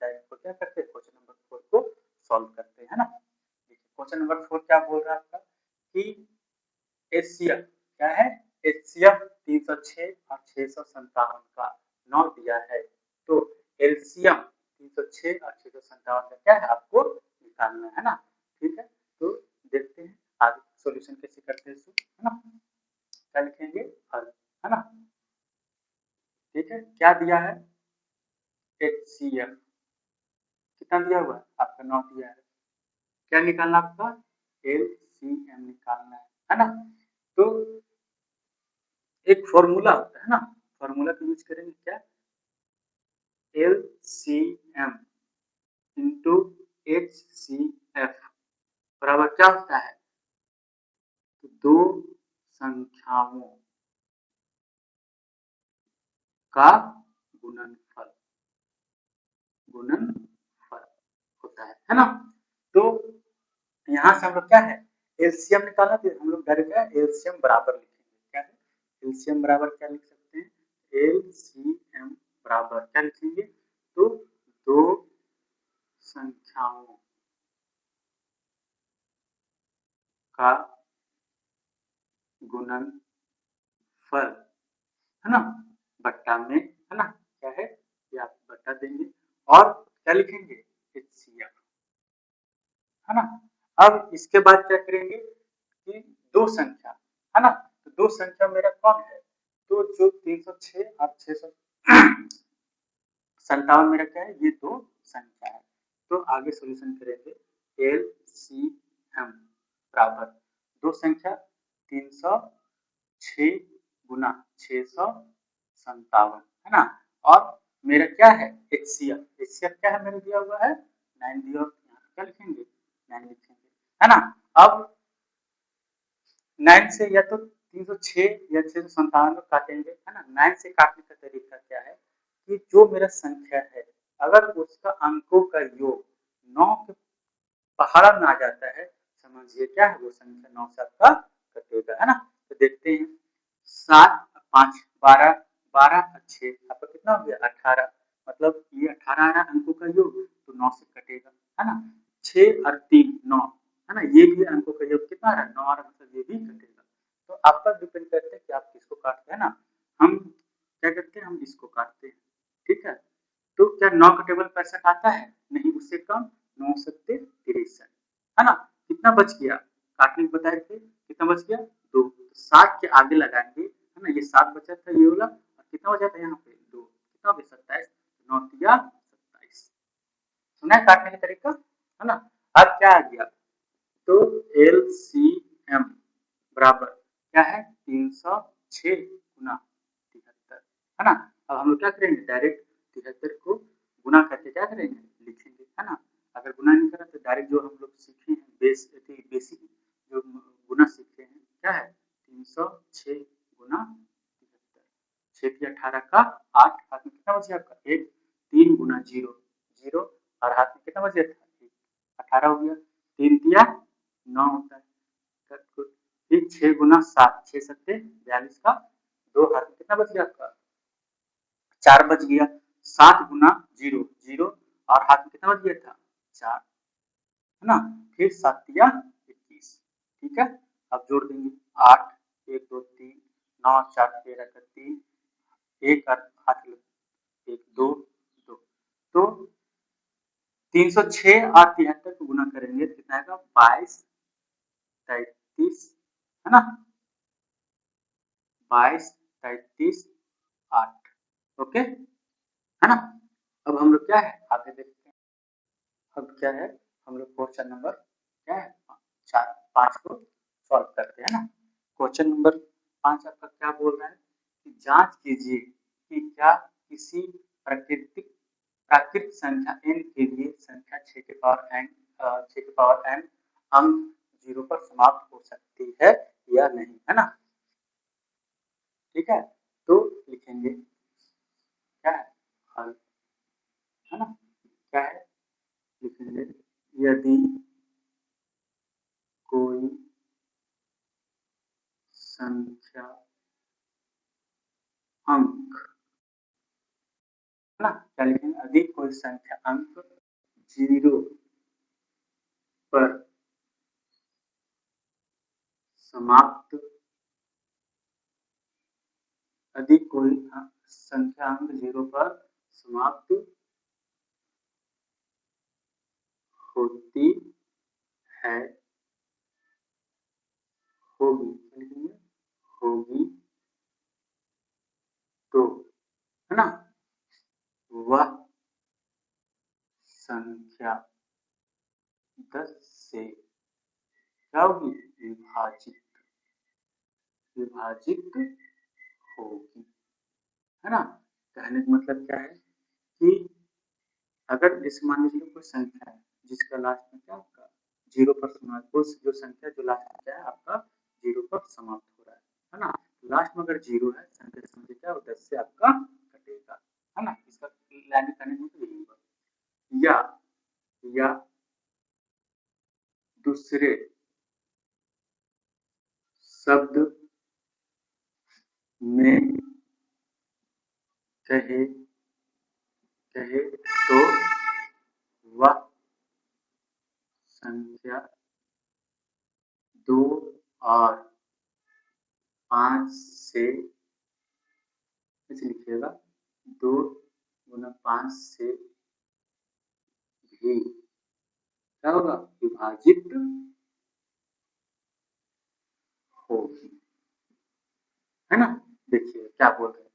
डायरेक्ट को क्या करते हैं क्वेश्चन नंबर 4 को सॉल्व करते हैं ना। क्वेश्चन नंबर 4 क्या बोल रहा है आपका कि एचसीएफ क्या है एचसीएफ 306 और 657 का 9 दिया है, तो एलसीएम 306 और 657 का क्या है आपको निकालना है ना। ठीक है, तो देखते हैं आगे सॉल्यूशन कैसे करते हैं है ना, क्या लिखेंगे हल है ना। ठीक है, क्या दिया है एचसीएफ कितना दिया हुआ है आपका 9 दिया है, क्या निकालना आपका एलसीएम निकालना है ना। तो एक फॉर्मूला होता है ना, फॉर्मूला को यूज करेंगे क्या एलसीएम इंटू एचसीएफ बराबर क्या होता है तो दो संख्याओं का गुणनफल होता है ना। तो यहाँ से हम लोग क्या है एलसीएम निकालना, तो हम लोग डायरेक्ट एलसीएम बराबर लिखेंगे क्या है एलसीएम बराबर क्या लिख सकते हैं एलसीएम बराबर क्या लिखेंगे तो दो संख्याओं का गुणनफल है ना बट्टा में है ना, क्या है ये आप बट्टा देंगे और क्या लिखेंगे एचसीएफ है ना। अब इसके बाद क्या करेंगे कि दो संख्या है ना, तो दो संख्या मेरा कौन है तो जो 306 और 657 मेरा क्या है ये दो संख्या है। तो आगे सॉल्यूशन करेंगे एल सी एम बराबर दो संख्या 306 गुना 657 है ना, और मेरा क्या है एचसीएफ एचसीएफ क्या है मेरे दिया हुआ है 9 दिया, क्या लिखेंगे 9 लिखेंगे है ना। अब 9 से या तो 306 या 657 को काटेंगे है ना, 9 से काटने का तरीका क्या है कि जो मेरा संख्या है अगर उसका अंकों का योग 9 के पहाड़ा में आ जाता है समझिए क्या है वो संख्या 9 से आपका कटेगा है ना। तो देखते हैं 7 5 12 12 और 6 आपका कितना हो गया 18, मतलब ये 18 आ रहा अंकों का योग तो 9 से कटेगा है ना। 6 और 3 9 है ना, ये भी अंकों का योग कितना आ रहा है 9 आ रहा, मतलब ये भी कटेगा। तो आप पर डिपेंड करते हैं कि आप किसको काटते हैं ना, हम क्या करते हैं हम इसको काटते हैं। ठीक है, तो क्या 9 का टेबल 65 आता है नहीं, उससे कम 9 सत्ते 63 है ना। कितना बच गया काटने को बताए थे कितना बच गया 2, तो 7 के आगे लगाएंगे है ना, ये 7 बचा था ये वाला और कितना बचा था यहाँ पे 2, कितना हो गया 27 9 तिया 27 सुना है काटने का तरीका है ना। अब क्या आ गया तो एल सी एम बराबर क्या है 306 गुना 73 है ना। अब हम लोग क्या करेंगे डायरेक्ट 73 को गुना करके क्या करेंगे लिखेंगे है ना। अगर गुना नहीं करा तो डायरेक्ट जो हम लोग सीखे हैं बेसिक जो गुना सीखे हैं क्या है 306 गुना 73 6 18 का 8 हाथ में कितना बचे आपका 1 3 गुना 0 0 और हाथ में कितना बचे था 18 हो गया 3 तिया 9 होता है, फिर 6 गुना 7 6 सत्ते 42 का 2 हाथ में कितना बच गया आपका 4 बच गया 7 गुना 0 0 और हाथ में कितना बच गया था 4 है ना, फिर 7 तिया 21 ठीक है। अब जोड़ देंगे 8 1 2 3 9 4 13 का 3 एक और हाथ 1 2 2 तो 306 और 73 को गुना करेंगे कितना आएगा 22 33 है ना 22 33 8 ओके है ना। अब हम लोग क्या है आगे देखते हैं, अब क्या है हम लोग क्वेश्चन नंबर क्या है 4 5 को सॉल्व करते हैं ना। क्वेश्चन नंबर 5 आपका क्या बोल रहा है कि जांच कीजिए कि क्या किसी प्राकृत संख्या n के लिए संख्या 6 के पावर n 6 के पावर n अंक 0 पर समाप्त हो सकती है या नहीं, है ना। ठीक है, तो लिखेंगे क्या है हल, है ना। क्या है लिखेंगे यदि कोई संख्या अंक, है ना। क्या लिखेंगे यदि कोई संख्या अंक 0 पर समाप्त, यदि कोई संख्या अंक 0 पर समाप्त होती है, होगी, होगी तो, है ना, वह संख्या 10 से क्या होगी विभाजित होगी, है ना। कहने का मतलब क्या है कि अगर जैसे मान लीजिए कोई संख्या है जिसका लास्ट में क्या आपका 0 पर समाप्त, जो संख्या जो लास्ट में क्या है आपका 0 पर समाप्त हो रहा है ना। लास्ट में अगर 0 है संख्या समझे क्या 10 से आपका कटेगा, है ना। इसका लाइन करने में तो यही होगा। या दूसरे शब्द में कहे कहे तो वह संख्या 2 और 5 से, इसे लिखिएगा 2 गुना 5 से भी क्या होगा विभाजित होगी, है ना। देखिए क्या बोल रहे हैं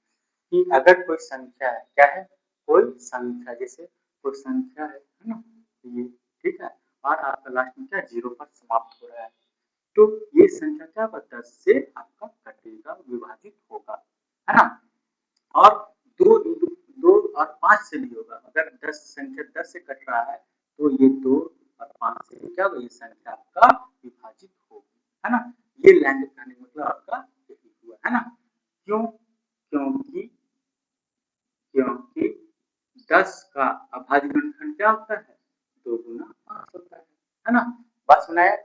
कि अगर कोई संख्या है, क्या है कोई संख्या, जैसे कोई संख्या है ना ये, ठीक है, और आपका लास्ट में क्या 0 पर समाप्त हो रहा है, तो ये संख्या क्या होगा 10 से आपका कटेगा, विभाजित होगा, है ना। और दो दो और 5 से भी होगा, अगर 10 संख्या 10 से कट रहा है तो ये 2 और 5 से क्या होगा ये संख्या आपका विभाजित होगी, है ना। ये लाइन कहने का मतलब आपका यही हुआ, है ना। क्यों, क्योंकि क्योंकि 10 का अभाज्य गुणनखंड क्या होता है 2 गुना 5 होता है ना। बात सुनाया,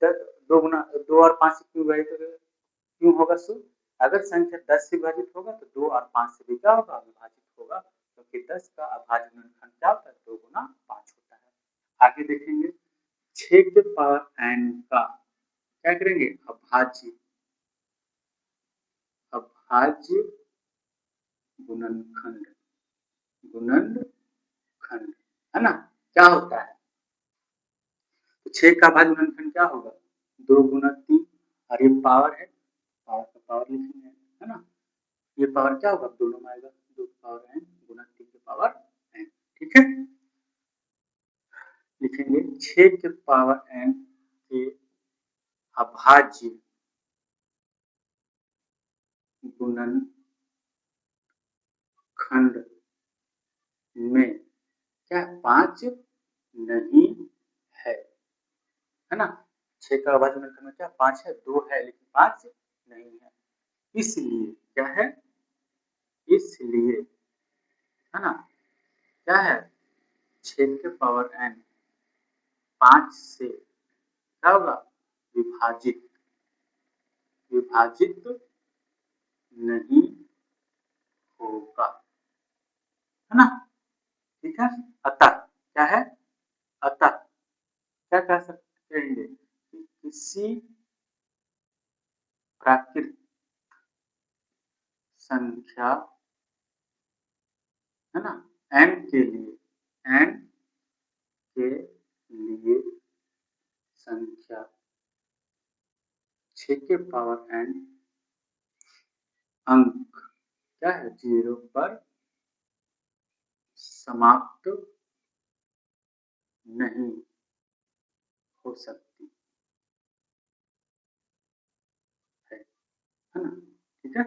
2 गुना 2 और 5 से क्यों विभाजित क्यों होगा शुद्ध, अगर संख्या 10 से विभाजित होगा तो 2 और 5 से भी क्या होगा विभाजित होगा, क्योंकि 10 का अभाज्य गुणनखंड क्या होता है 2 गुना 5 होता है। आगे देखेंगे 6 के पावर n का क्या करेंगे अभाज्य, अभाज्य गुणनखंड, गुणनखंड, है ना। क्या होता है तो 6 का अभाज्य गुणनखंड क्या होगा 2 गुना 3, और ये पावर है, पावर का पावर लिखेंगे, है ना। ये पावर क्या होगा दोनों में आएगा 2 की पावर n गुना 3 की पावर n, ठीक है। लिखेंगे 6 के पावर n के अभाज्य गुणनखंड में क्या 5 नहीं है, है ना। 6 का अभाज्य गुणनखंड में क्या 5 है, 2 है लेकिन 5 नहीं है, इसलिए क्या है, इसलिए, है ना, क्या है 6 के पावर n 5 से क्या होगा विभाजित, विभाजित नहीं होगा, है ना। ठीक है, अतः क्या है, अतः क्या कह सकते हैं कि किसी प्राकृत संख्या, है ना, n के लिए, n के लिए संख्या 6 के पावर n अंक क्या है 0 पर समाप्त नहीं हो सकती है, है ना। ठीक है,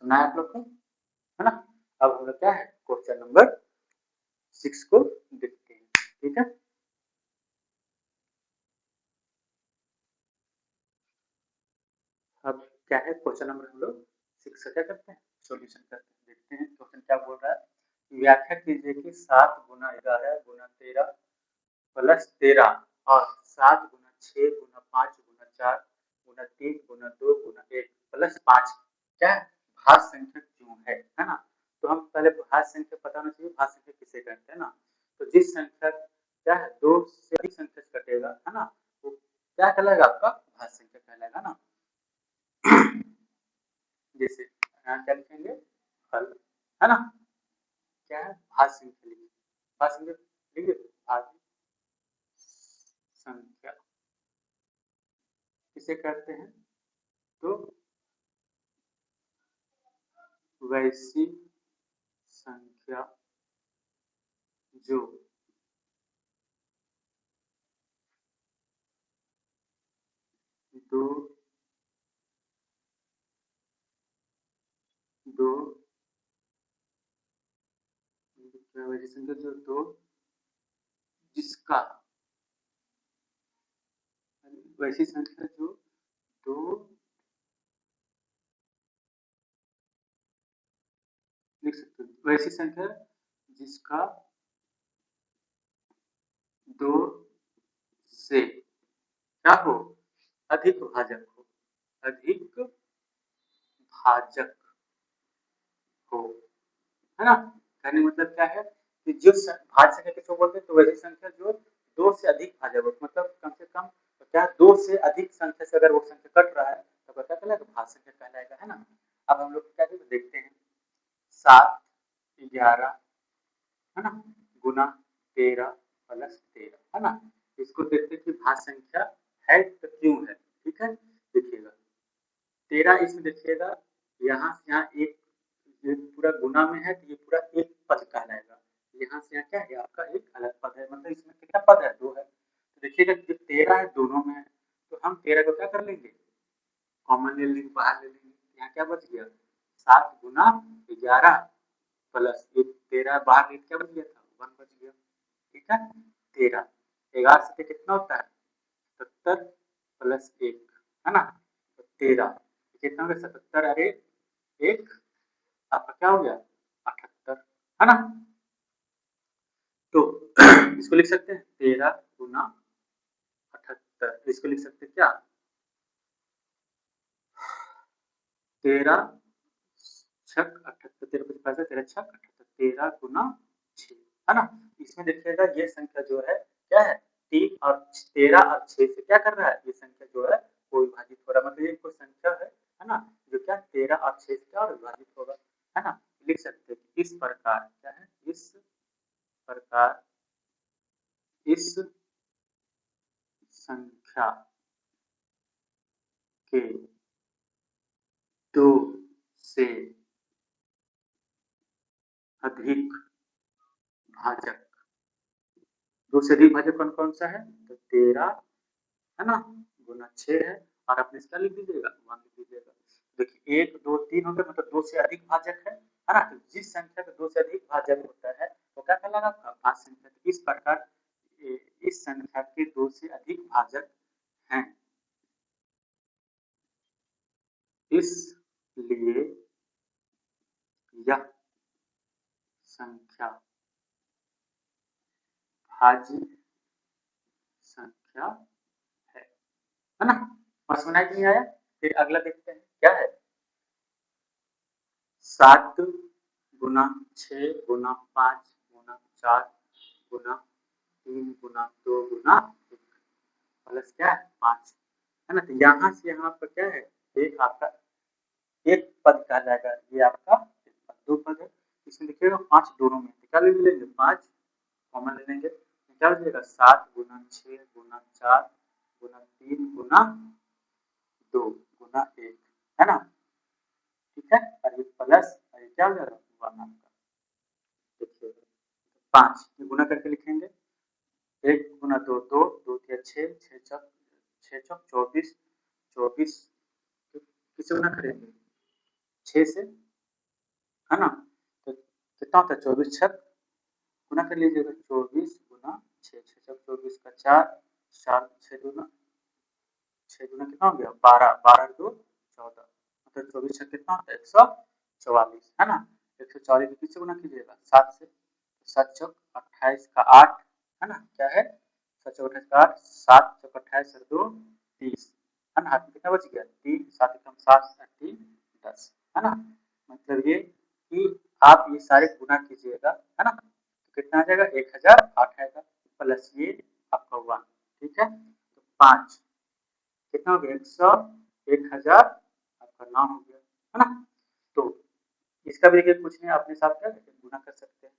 सुना है आप लोग को, है ना। अब हम लोग क्या है क्वेश्चन नंबर 6 को देखते हैं। ठीक है, अब क्या है क्वेश्चन नंबर हम लोग 6 का क्या करते हैं, सॉल्यूशन करते हैं। देखते हैं क्वेश्चन क्या बोल रहा है। व्याख्या कीजिए कि 7 गुना 11 गुना 13 प्लस 13 और 7 गुना 6 गुना 5 गुना 4 गुना 3 गुना 2 गुना 1 प्लस 5 क्या है, भाज्य संख्या क्यों है ना। तो हम पहले भाज्य संख्या पता होना चाहिए, भाज्य संख्या किसे कहते हैं ना। तो जिस संख्या क्या है दो से अधिक संख्या से कटेगा, है ना, वो क्या कहलाएगा, आपका भाज्य संख्या कहलाएगा ना। जैसे यहाँ क्या लिखेंगे, फल, है ना, क्या है भाज्य संख्या लिखिए, भाज्य संख्या लिखिए, भाज्य संख्या किसे कहते हैं, तो वैसी संख्या जो दो दो वैसी संख्या जो दो जिसका वैसी संख्या जो दो लिख सकते हो, वैसी संख्या जिसका दो से क्या हो, अधिक भाजक हो, अधिक भाजक हो, है ना। कहने मतलब क्या है कि जो भाज्य संख्या किसको बोलते हैं, तो वैसी संख्या जो दो से अधिक भाजक हो, मतलब कम से कम तो क्या दो से अधिक संख्या से अगर वो संख्या कट रहा है तो क्या कहलाएगा, भाज्य संख्या कहलाएगा, है ना। अब हम लोग क्या देखते हैं, 7 11 है ना गुना 13 प्लस 13, है ना। इसको देखते हैं कि भाज्य संख्या है तो क्यों है। ठीक है, देखिएगा 13 इसमें देखिएगा, यहाँ से यहाँ एक ये पूरा गुना में है तो ये पूरा एक पद कहलाएगा, यहाँ से यहाँ क्या है आपका एक अलग पद है, मतलब इसमें कितना पद है, 2 है। तो देखिएगा जो 13 है दोनों में है, तो हम 13 को क्या कर लेंगे, कॉमन ले लेंगे, बाहर ले लेंगे, यहाँ क्या बच गया 7 गुना 11 प्लस ये 13 बाहर क्या बच गया था 1 बच गया। ठीक है, 13 11 से कितना होता है 77 प्लस 1, है ना, तो 13 कितना हो गया 77, अरे एक आपका क्या हो गया 78, है ना। तो इसको लिख सकते हैं 13 गुना 78, इसको लिख सकते हैं क्या 13 छक 78, 13 पचास पैसा 13 छक 78, 13 गुना 6, है ना। इसमें देखिएगा ये संख्या जो है क्या है 3 और 13 और 6 से क्या कर रहा है, ये संख्या जो है वो विभाजित हो रहा है, मतलब ये कोई संख्या है ना, जो क्या 13 और 6 से क्या विभाजित होगा, है ना। लिख सकते हैं इस प्रकार क्या है, इस प्रकार इस संख्या के दो से अधिक भाजक, दो से अधिक भाजक कौन कौन सा है, तो 13 है ना गुना 6 है, और अपने इसका लिख दीजिएगा 1 लिख दीजिएगा। देखिए 1 2 3 हो गए, मतलब 2 से अधिक भाजक है ना। तो जिस संख्या का 2 से अधिक भाजक होता है वो क्या कहलाएगा आपका भाज्य संख्या। तो इस प्रकार इस संख्या के 2 से अधिक भाजक हैं, इसलिए यह संख्या भाज्य संख्या है ना। और सुना कि नहीं आया, फिर अगला देखते हैं क्या है, 7 गुना 6 गुना 5 गुना 4 गुना 3 गुना 2 गुना 1 प्लस क्या है 5, है ना। तो यहाँ से यहाँ पर क्या है एक आपका एक पद कहा जाएगा, ये आपका एक पद, 2 पद है, इसमें देखिएगा 5 दोनों में क्या ले लेंगे 5 कॉमन ले लेंगे, क्या हो जाएगा 7 गुना 6 गुना 4 गुना 3 गुना 2 गुना 1, है ना। ठीक है, और ये प्लस और ये क्या हो जाएगा 1 आपका, देखिए 5 ये गुना करके लिखेंगे, 1 गुना 2 2 2 तिया 6 6 चौक 24 24 किससे गुना करेंगे 6 से, है ना। तो कितना होता है 24 छक गुना कर लीजिएगा 24 गुना 6, 6 छक 24 का 4, 4 6 दूना 6 दूना कितना हो गया 12, 12 2 14, मतलब 24 छक कितना होता है 144, है ना। 144 को किससे गुना कीजिएगा 7 से, 7 चौक 28 का 8, है ना, क्या है 7 चौक 28 का 8, 7 चौक 28 और 2 30, है ना, हाथ में कितना बच गया 3, 7 एकम 7 और 3 10, है ना। मतलब ये कि आप ये सारे गुना कीजिएगा, है ना, तो कितना आ जाएगा 1008 आएगा, प्लस ये आपका 1, ठीक है। तो 5 कितना हो गया 100, 1000 आपका 9 हो गया, है ना। तो इसका भी देखिए कुछ नहीं, अपने साथ क्या गुना कर सकते हैं,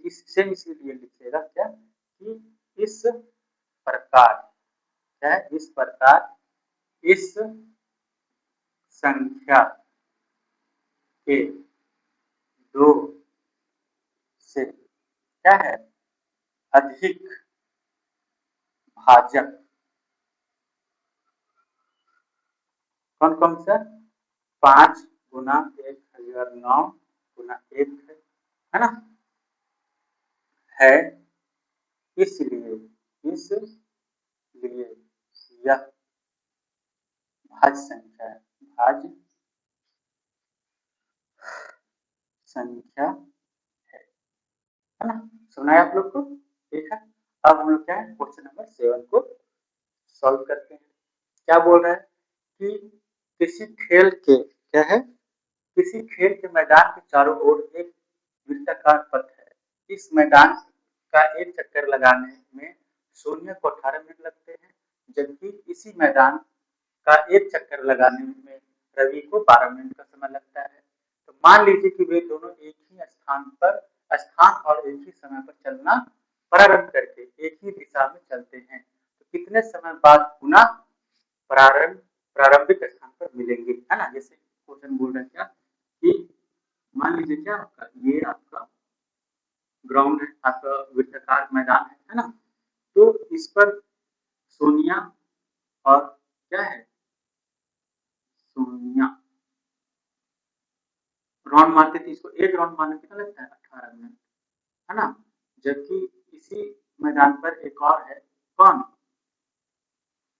इससे इसीलिए लिखिएगा क्या कि इस प्रकार, क्या है इस प्रकार इस संख्या के दो से क्या है अधिक भाजक कौन कौन सा 5 गुना 1009 गुना 1 है ना, है, इसलिए यह भाज्य संख्या है, भाज्य संख्या है ना। सुना है आप लोग को, ठीक है। अब हम लोग क्या है क्वेश्चन नंबर 7 को सॉल्व करते हैं। क्या बोल रहा है कि किसी खेल के क्या है किसी खेल के मैदान के चारों ओर एक वृत्ताकार पथ है, इस मैदान का एक चक्कर लगाने में सोनिया को 18 मिनट लगते हैं, जबकि इसी मैदान का एक चक्कर लगाने में रवि को 12 मिनट का समय लगता है। तो मान लीजिए कि वे दोनों एक ही स्थान और एक ही समय पर चलना प्रारंभ करके एक ही दिशा में चलते हैं, तो कितने समय बाद पुनः प्रारंभिक स्थान पर मिलेंगे, है ना। जैसे क्वेश्चन बोल रहे हैं क्या कि मान लीजिए क्या आपका ये आपका ग्राउंड है, आपका वृत्ताकार मैदान है ना। तो इस पर सोनिया और क्या है सोनिया राउंड मारते थे, इसको एक राउंड मारने कितना लगता है 18 मिनट, है ना। जबकि इसी मैदान पर एक और है कौन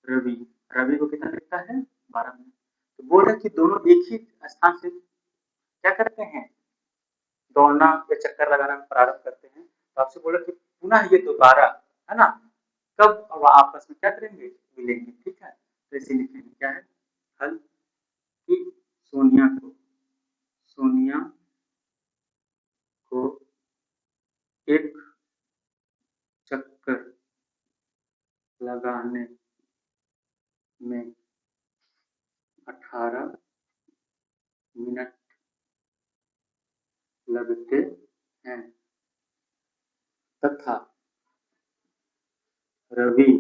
रवि, रवि को कितना लगता है 12 मिनट। तो बोल रहे कि दोनों एक ही स्थान से क्या करते हैं दौड़ना या चक्कर लगाना प्रारंभ करते हैं, तो आपसे बोला कि पुनः ये दोबारा, है ना, कब आपस में क्या करेंगे मिलेंगे, ठीक है। तो इसे लिखेंगे क्या है हल कि सोनिया को एक चक्कर लगाने में 18 मिनट लगते हैं तथा रवि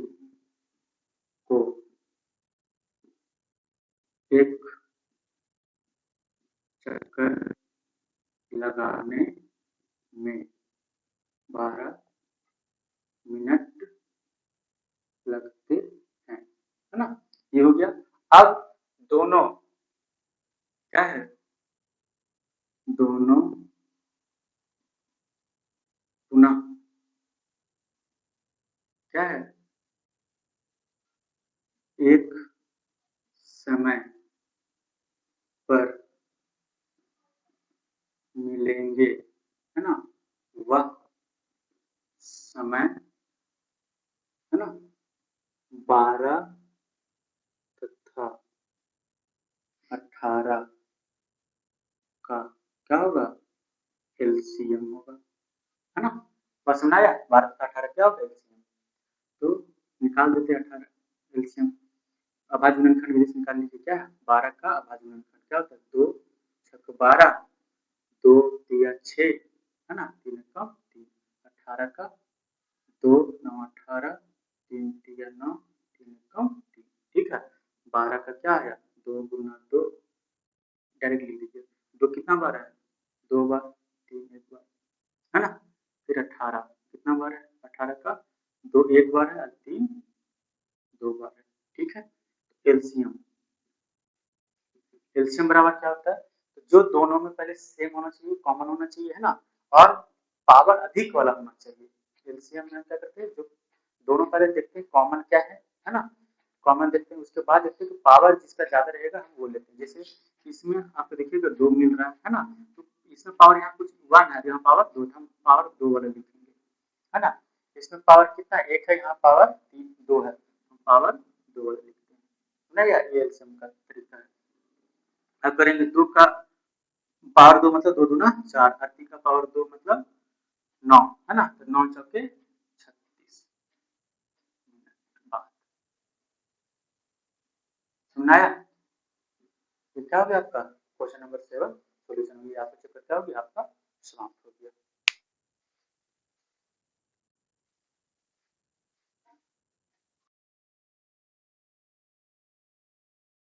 को एक चक्कर लगाने में 12 मिनट लगते हैं, है ना। ये हो गया। अब दोनों क्या है दोनों पुनः क्या है एक समय पर मिलेंगे, है ना। वह समय है ना 12 तथा 18 का क्या होगा एलसीएम होगा, है ना। बस समझ आया 12 तथा 18 क्या होगा एलसीएम। तो निकाल देते हैं 18 एलसीएम, अभाज्य गुणनखंड विधि से निकाल लीजिए क्या 12 का अभाज्य गुणनखंड क्या होता है 2 छक 12, 2 दिया 6, है ना, 3 का 3, 18 का 2 9 18, 3 दिया 9, 3 का 3, ठीक है। 12 का क्या आया 2 गुना 2, डायरेक्ट लिख लीजिए 2 कितना बार है 2 बार, 3 एक बार, है ना। फिर 18 कितना बार है 18 का 2 एक बार है और 3 2 बार है, ठीक है। एलसीएम एलसीएम बराबर क्या होता है, तो जो दोनों में पहले सेम होना चाहिए, कॉमन होना चाहिए, है ना, और पावर अधिक वाला होना चाहिए। एलसीएम में हम क्या करते हैं, जो दोनों पहले देखते हैं कॉमन क्या है ना, कॉमन देखते हैं, उसके बाद देखते हैं कि पावर जिसका ज्यादा रहेगा हम वो लेते हैं। जैसे इसमें आपको देखिएगा 2 मिल रहा है ना, तो इसमें पावर यहाँ कुछ 1 है, यहाँ पावर 2, हम पावर 2 वाला लिखेंगे, है ना। इसमें पावर कितना 1 है, यहाँ पावर 2 है, हम पावर 2 वाला लिखते हैं ना यार, ये एलसीएम का तरीका है। अब करेंगे 2 का पावर 2 मतलब 2 दूना 4, और 3 का पावर 2 मतलब 9, है ना, तो 9 चौके 36। सुनाया, ये क्या हो गया आपका क्वेश्चन नंबर 7 सॉल्यूशन हो गया, यहाँ पे चेक करते हो कि आपका समाप्त हो गया।